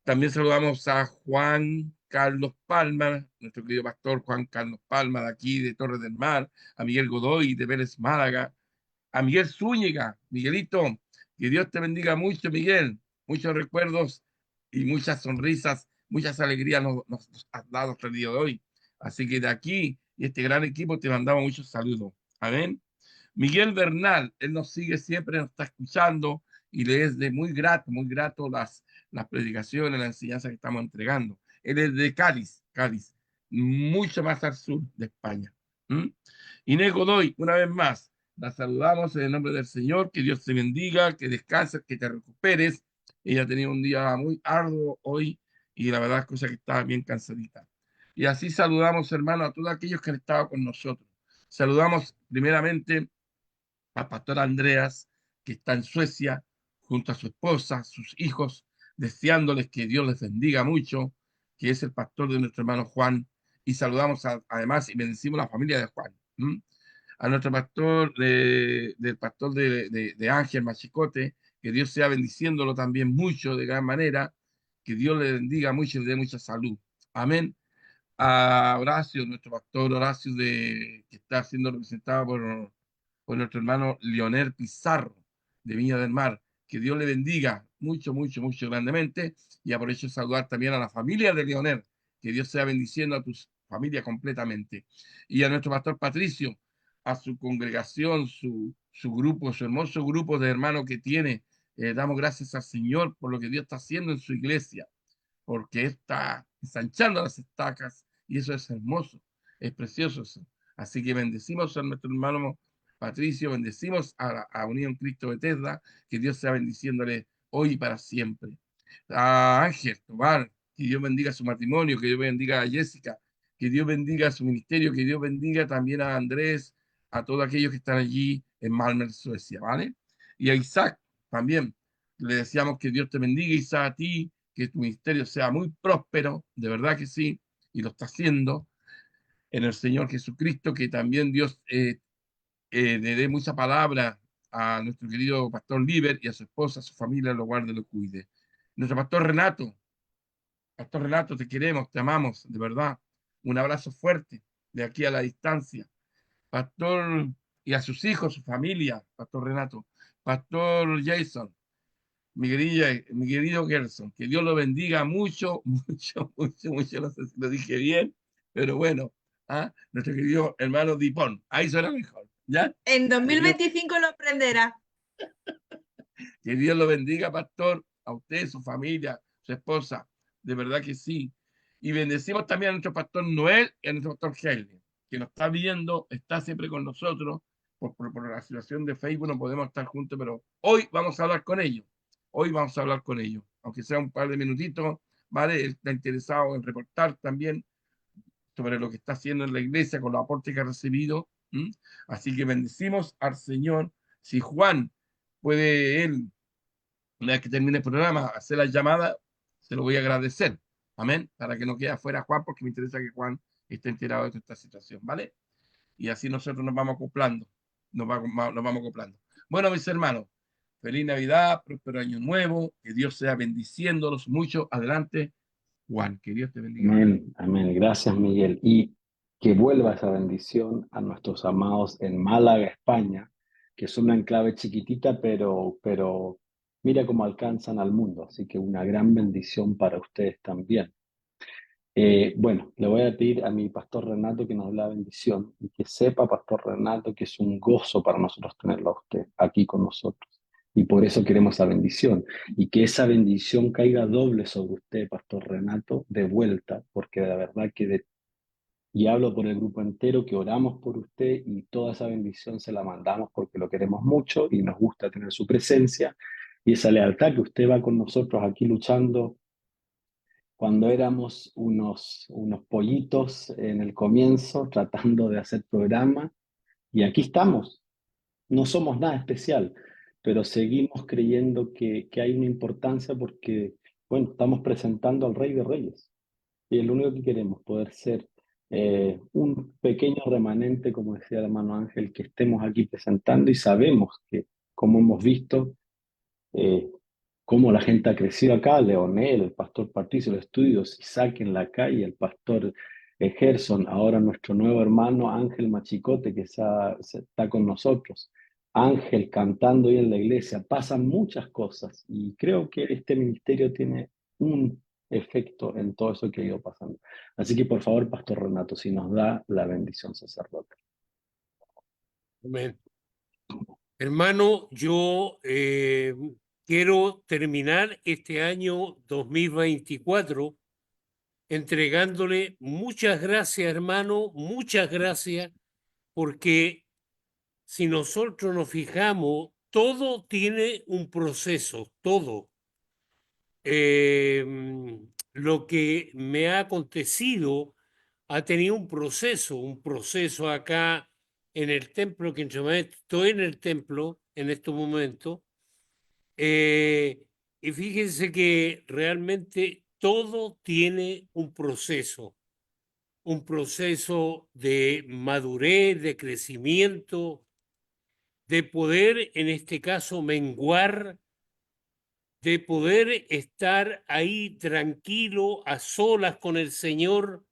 También saludamos a Juan Carlos Palma, nuestro querido pastor Juan Carlos Palma de aquí, de Torres del Mar, a Miguel Godoy de Vélez Málaga, a Miguel Zúñiga. Miguelito, que Dios te bendiga mucho, Miguel. Muchos recuerdos y muchas sonrisas, muchas alegrías nos has dado hasta el día de hoy. Así que de aquí y este gran equipo te mandamos muchos saludos. Amén. Miguel Bernal, él nos sigue siempre, nos está escuchando y le es de muy grato las predicaciones, la enseñanza que estamos entregando. Él es de Cádiz, mucho más al sur de España. Inés Godoy, una vez más, la saludamos en el nombre del Señor, que Dios te bendiga, que descanses, que te recuperes. Ella tenía un día muy arduo hoy y la verdad es cosa que estaba bien cansadita. Y así saludamos, hermano, a todos aquellos que han estado con nosotros. Saludamos primeramente al pastor Andreas, que está en Suecia, junto a su esposa, sus hijos, deseándoles que Dios les bendiga mucho, que es el pastor de nuestro hermano Juan, y saludamos además y bendecimos la familia de Juan. A nuestro pastor, del pastor de Ángel Machicote, que Dios sea bendiciéndolo también mucho, de gran manera, que Dios le bendiga mucho y le dé mucha salud. Amén. A Horacio, nuestro pastor Horacio, que está siendo representado por nuestro hermano Leonel Pizarro, de Viña del Mar. Que Dios le bendiga mucho, mucho, mucho grandemente. Y aprovecho de saludar también a la familia de Leonel, Que Dios sea bendiciendo a tu familia completamente. Y a nuestro pastor Patricio, a su congregación, su grupo, su hermoso grupo de hermanos que tiene. Damos gracias al Señor por lo que Dios está haciendo en su iglesia, porque está ensanchando las estacas y eso es hermoso, es precioso eso. Así que bendecimos a nuestro hermano Patricio, bendecimos a Unión Cristo Bethesda, que Dios sea bendiciéndole hoy y para siempre. A Ángel Tobar, que Dios bendiga su matrimonio, que Dios bendiga a Jessica, que Dios bendiga su ministerio, que Dios bendiga también a Andrés, a todos aquellos que están allí en Malmö, Suecia, ¿vale? Y a Isaac también, le deseamos que Dios te bendiga, Isaac, a ti, que tu ministerio sea muy próspero, de verdad que sí, y lo está haciendo en el Señor Jesucristo, que también Dios le dé mucha palabra a nuestro querido pastor Liber y a su esposa, a su familia, lo guarde, lo cuide. Nuestro pastor Renato, te queremos, te amamos, de verdad. Un abrazo fuerte de aquí a la distancia. Pastor, y a sus hijos, su familia, pastor Renato. Pastor Jason, mi querido Gerson, que Dios lo bendiga mucho, mucho, mucho, mucho. No sé si lo dije bien, pero bueno, nuestro querido hermano Dipón, ahí suena mejor, ¿ya? En 2025 lo aprenderá. Que Dios lo bendiga, pastor, a usted, su familia, su esposa, de verdad que sí. Y bendecimos también a nuestro pastor Noel y a nuestro pastor Heile, que nos está viendo, está siempre con nosotros. Por la situación de Facebook no podemos estar juntos, pero hoy vamos a hablar con ellos. Hoy vamos a hablar con ellos, aunque sea un par de minutitos, ¿vale? Él está interesado en reportar también sobre lo que está haciendo en la iglesia con los aportes que ha recibido. Así que bendecimos al Señor. Si Juan puede él, una vez que termine el programa, hacer la llamada, se lo voy a agradecer. Amén. Para que no quede afuera Juan, porque me interesa que Juan esté enterado de toda esta situación, ¿vale? Y así nosotros nos vamos acoplando. Nos vamos acoplando. Bueno, mis hermanos, feliz Navidad, próspero año nuevo, que Dios sea bendiciéndolos mucho. Adelante, Juan, que Dios te bendiga. Amén, amén. Gracias, Miguel. Y que vuelva esa bendición a nuestros amados en Málaga, España, que es una enclave chiquitita, pero mira cómo alcanzan al mundo. Así que una gran bendición para ustedes también. Bueno, le voy a pedir a mi pastor Renato que nos dé la bendición y que sepa, pastor Renato, que es un gozo para nosotros tenerlo a usted aquí con nosotros. Y por eso queremos esa bendición. Y que esa bendición caiga doble sobre usted, pastor Renato, de vuelta, porque de verdad que, y hablo por el grupo entero, que oramos por usted y toda esa bendición se la mandamos porque lo queremos mucho y nos gusta tener su presencia y esa lealtad que usted va con nosotros aquí luchando cuando éramos unos pollitos en el comienzo tratando de hacer programa y aquí estamos. No somos nada especial, pero seguimos creyendo que hay una importancia porque, bueno, estamos presentando al Rey de Reyes y es lo único que queremos, poder ser un pequeño remanente, como decía el hermano Ángel, que estemos aquí presentando y sabemos que, como hemos visto, eh, cómo la gente ha crecido acá, Leonel, el pastor Patricio, los estudios, Isaac en la calle, el pastor Gerson, ahora nuestro nuevo hermano Ángel Machicote que está con nosotros, Ángel cantando hoy en la iglesia, pasan muchas cosas y creo que este ministerio tiene un efecto en todo eso que ha ido pasando. Así que por favor, pastor Renato, si nos da la bendición sacerdote. Amén. Hermano, yo quiero terminar este año 2024 entregándole muchas gracias, hermano, muchas gracias, porque si nosotros nos fijamos, todo tiene un proceso, todo. Lo que me ha acontecido ha tenido un proceso acá en el templo, que estoy en el templo en estos momentos, y fíjense que realmente todo tiene un proceso de madurez, de crecimiento, de poder, en este caso, menguar, de poder estar ahí tranquilo, a solas con el Señor.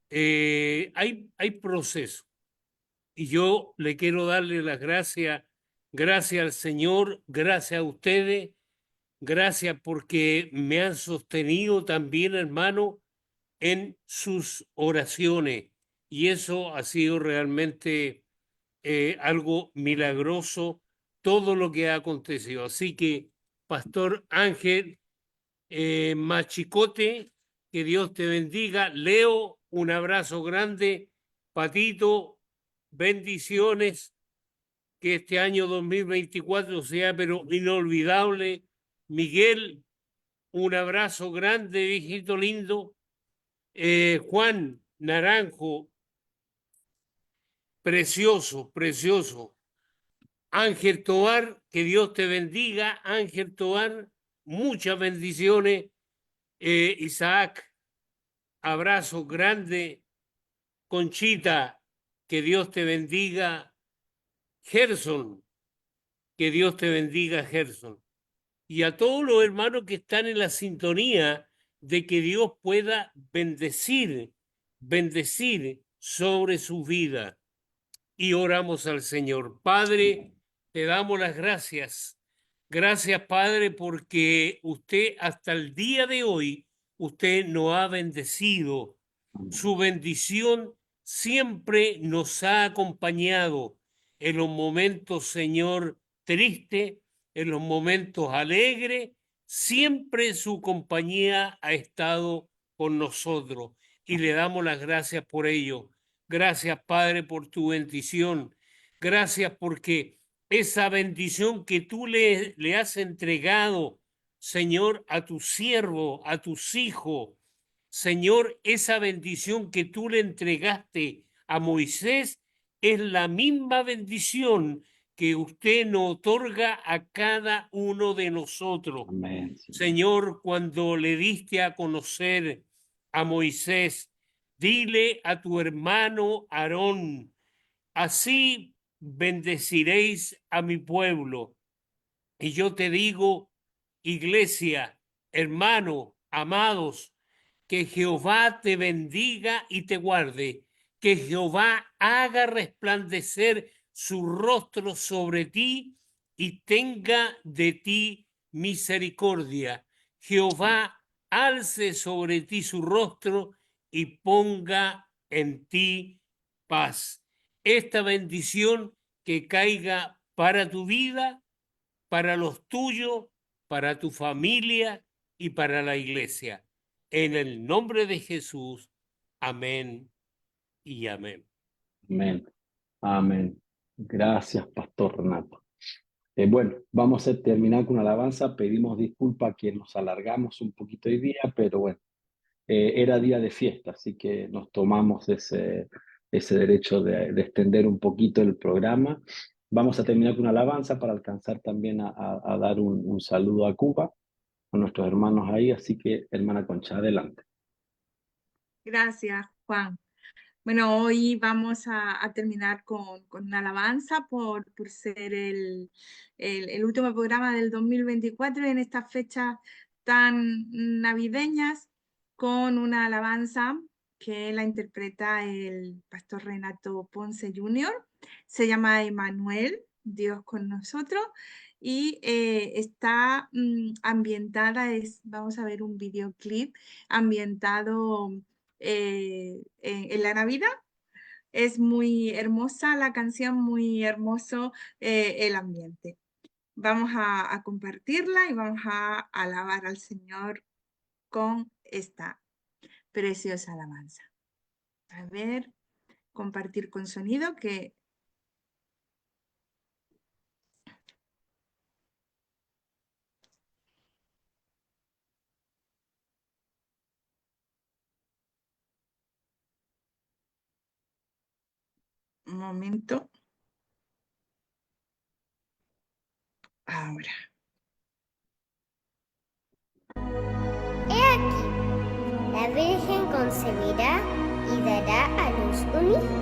Hay proceso. Y yo le quiero darle las gracias al Señor, gracias a ustedes, gracias porque me han sostenido también, hermano, en sus oraciones. Y eso ha sido realmente algo milagroso, todo lo que ha acontecido. Así que, Pastor Ángel Machicote, que Dios te bendiga. Leo, un abrazo grande. Patito, bendiciones. Que este año 2024 sea pero inolvidable. Miguel, un abrazo grande, viejito lindo. Juan Naranjo, precioso, precioso. Ángel Tobar, que Dios te bendiga. Ángel Tobar, muchas bendiciones. Isaac, abrazo grande. Conchita, que Dios te bendiga. Gerson, que Dios te bendiga, Gerson. Y a todos los hermanos que están en la sintonía de que Dios pueda bendecir sobre su vida. Y oramos al Señor. Padre, te damos las gracias. Gracias, Padre, porque usted hasta el día de hoy, usted nos ha bendecido. Su bendición siempre nos ha acompañado en los momentos, Señor, tristes, en los momentos alegres. Siempre su compañía ha estado con nosotros y le damos las gracias por ello. Gracias, Padre, por tu bendición. Gracias porque esa bendición que tú le has entregado, Señor, a tu siervo, a tus hijos, Señor, esa bendición que tú le entregaste a Moisés es la misma bendición que usted nos otorga a cada uno de nosotros. Amén. Señor, cuando le diste a conocer a Moisés, dile a tu hermano Aarón, así bendeciréis a mi pueblo. Y yo te digo, iglesia, hermano, amados, que Jehová te bendiga y te guarde, que Jehová haga resplandecer su rostro sobre ti y tenga de ti misericordia. Jehová alce sobre ti su rostro y ponga en ti paz. Esta bendición que caiga para tu vida, para los tuyos, para tu familia y para la iglesia. En el nombre de Jesús, amén y amén. Amén. Amén. Gracias, Pastor Renato. Bueno, vamos a terminar con una alabanza. Pedimos disculpas que nos alargamos un poquito hoy día, pero bueno, era día de fiesta, así que nos tomamos ese derecho de extender un poquito el programa. Vamos a terminar con una alabanza para alcanzar también a dar un saludo a Cuba, a nuestros hermanos ahí, así que hermana Concha, adelante. Gracias, Juan. Bueno, hoy vamos a terminar con una alabanza por ser el último programa del 2024 en estas fechas tan navideñas, con una alabanza que la interpreta el pastor Renato Ponce Jr. Se llama Emmanuel, Dios con nosotros, y está ambientada, vamos a ver un videoclip ambientado en la Navidad. Es muy hermosa la canción, muy hermoso el ambiente. Vamos a compartirla y vamos a alabar al Señor con esta preciosa alabanza. A ver, compartir con sonido que... Un momento. Ahora. He aquí, la Virgen concebirá y dará a luz un hijo,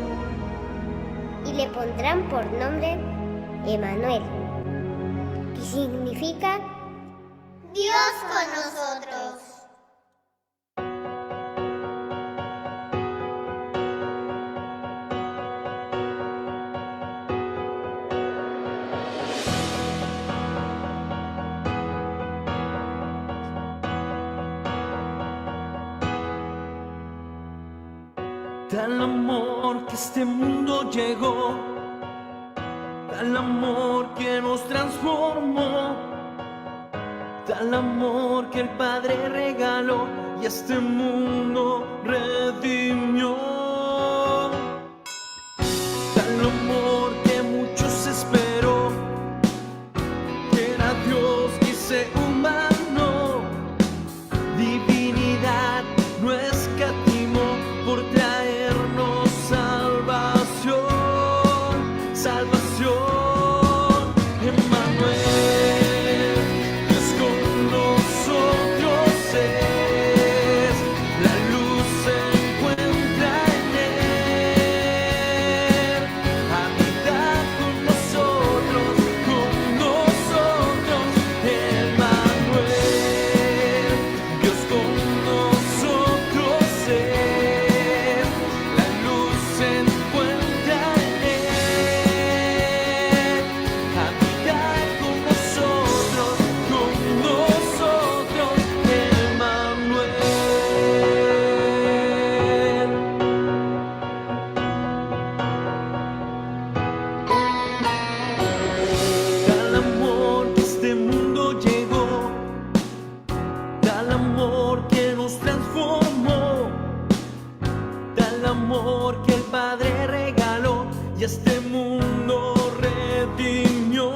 y le pondrán por nombre Emmanuel, que significa Dios con nosotros. Tal amor que este mundo llegó, tal amor que nos transformó, tal amor que el Padre regaló y este mundo redimió. Tal amor que muchos esperó, que era Dios y se humano, divinidad no escatimó por traernos salvación, salvación. Emmanuel, Dios con nosotros es, la luz se encuentra en él, habita con nosotros, Emmanuel, Dios con nosotros es, la luz se encuentra en él, habita con nosotros, Emmanuel. Tal amor que este mundo llegó, tal amor que nos transformó, tal amor que el Padre regaló y este mundo redimió.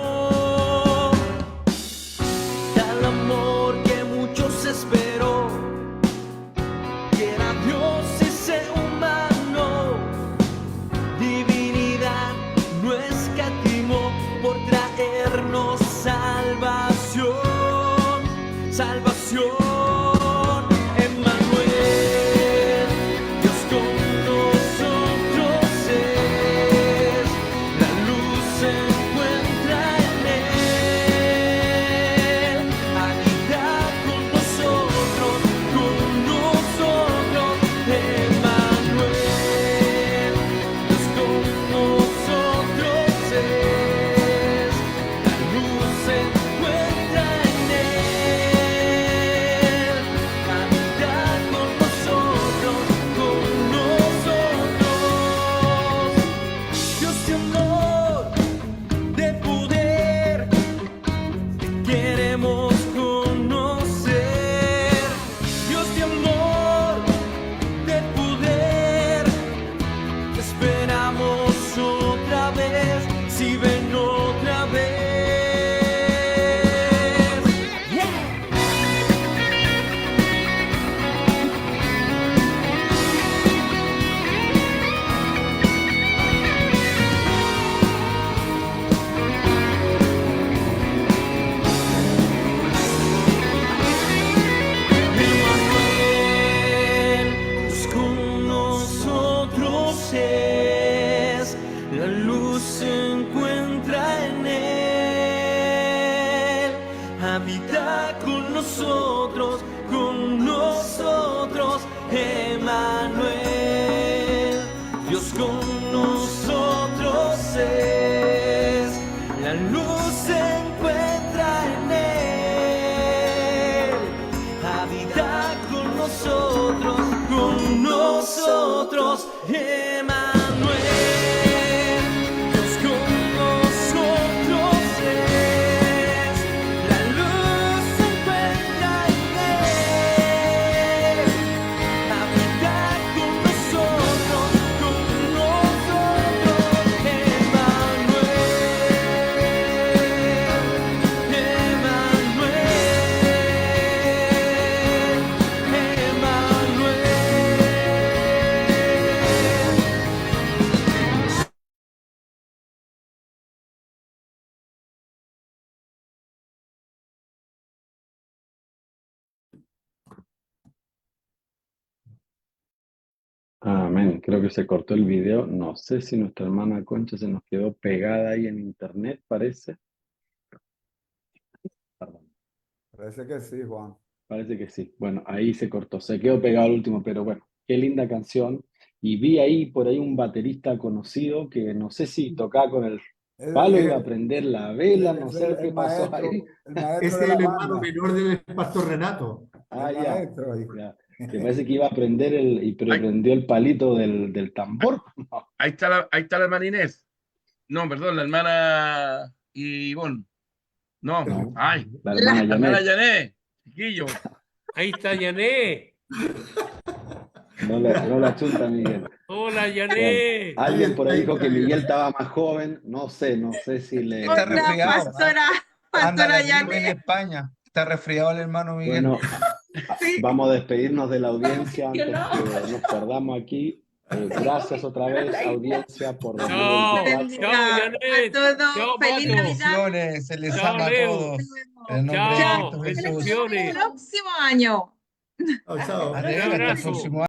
Tal amor que muchos esperó, que era Dios y se humano, divinidad no escatimó por traernos salvación, salvación. Emmanuel, Dios con nosotros es, la luz se encuentra en él, habita con nosotros, Emmanuel, Dios con nosotros es, la luz se encuentra en él, habita con nosotros, Dios de amor, de poder, te queremos conocer, Dios de amor, de poder, te esperamos otra vez, si ven otra vez. Emmanuel, Dios con nosotros es, la luz se encuentra en él, habita con nosotros, Emmanuel, Dios con nosotros es, la luz se encuentra en él, habita con nosotros, Emmanuel, Dios con nosotros es, la luz se encuentra en él, habita con nosotros, Amén. Creo que se cortó el video. No sé si nuestra hermana Concha se nos quedó pegada ahí en internet, parece. Perdón. Parece que sí, Juan. Parece que sí. Bueno, ahí se cortó. Se quedó pegado al último, pero bueno, qué linda canción. Y vi ahí por ahí un baterista conocido que no sé si tocaba con el palo, iba a prender la vela, no sé qué pasó ahí. El maestro Ese de es la el hermano banda. menor del pastor Renato. Ah, el ya. maestro ahí. Ya. Que parece que iba a prender y prendió el palito del tambor. No. Ahí está la hermana Inés. No, perdón, la hermana Ivonne. No, No. ay, La hermana la hermana Janet. Yané, chiquillo. Ahí está Yané. No la chunta, Miguel. Hola, Bueno, Yané. alguien por ahí Ahí dijo está, que ahí Miguel está. estaba más joven. No sé si le. Está Hola, resfriado. pastora, Anda pastora la gripe en Yané. España. Está resfriado el hermano Miguel. Bueno, Sí. vamos a despedirnos de la audiencia antes que nos perdamos aquí. Gracias otra vez, audiencia, por venir el Chao, muchacho. chao, Bendiga a Yanet. todos. Chao, Feliz Pato. Navidad. Bendiciones, se les Chao, ama a Leo. todos. Nos vemos. En el nombre de Chao, Cristo Jesús. bendiciones. Próximo año. Chao, chao. Amén, hasta el abrazo. próximo año.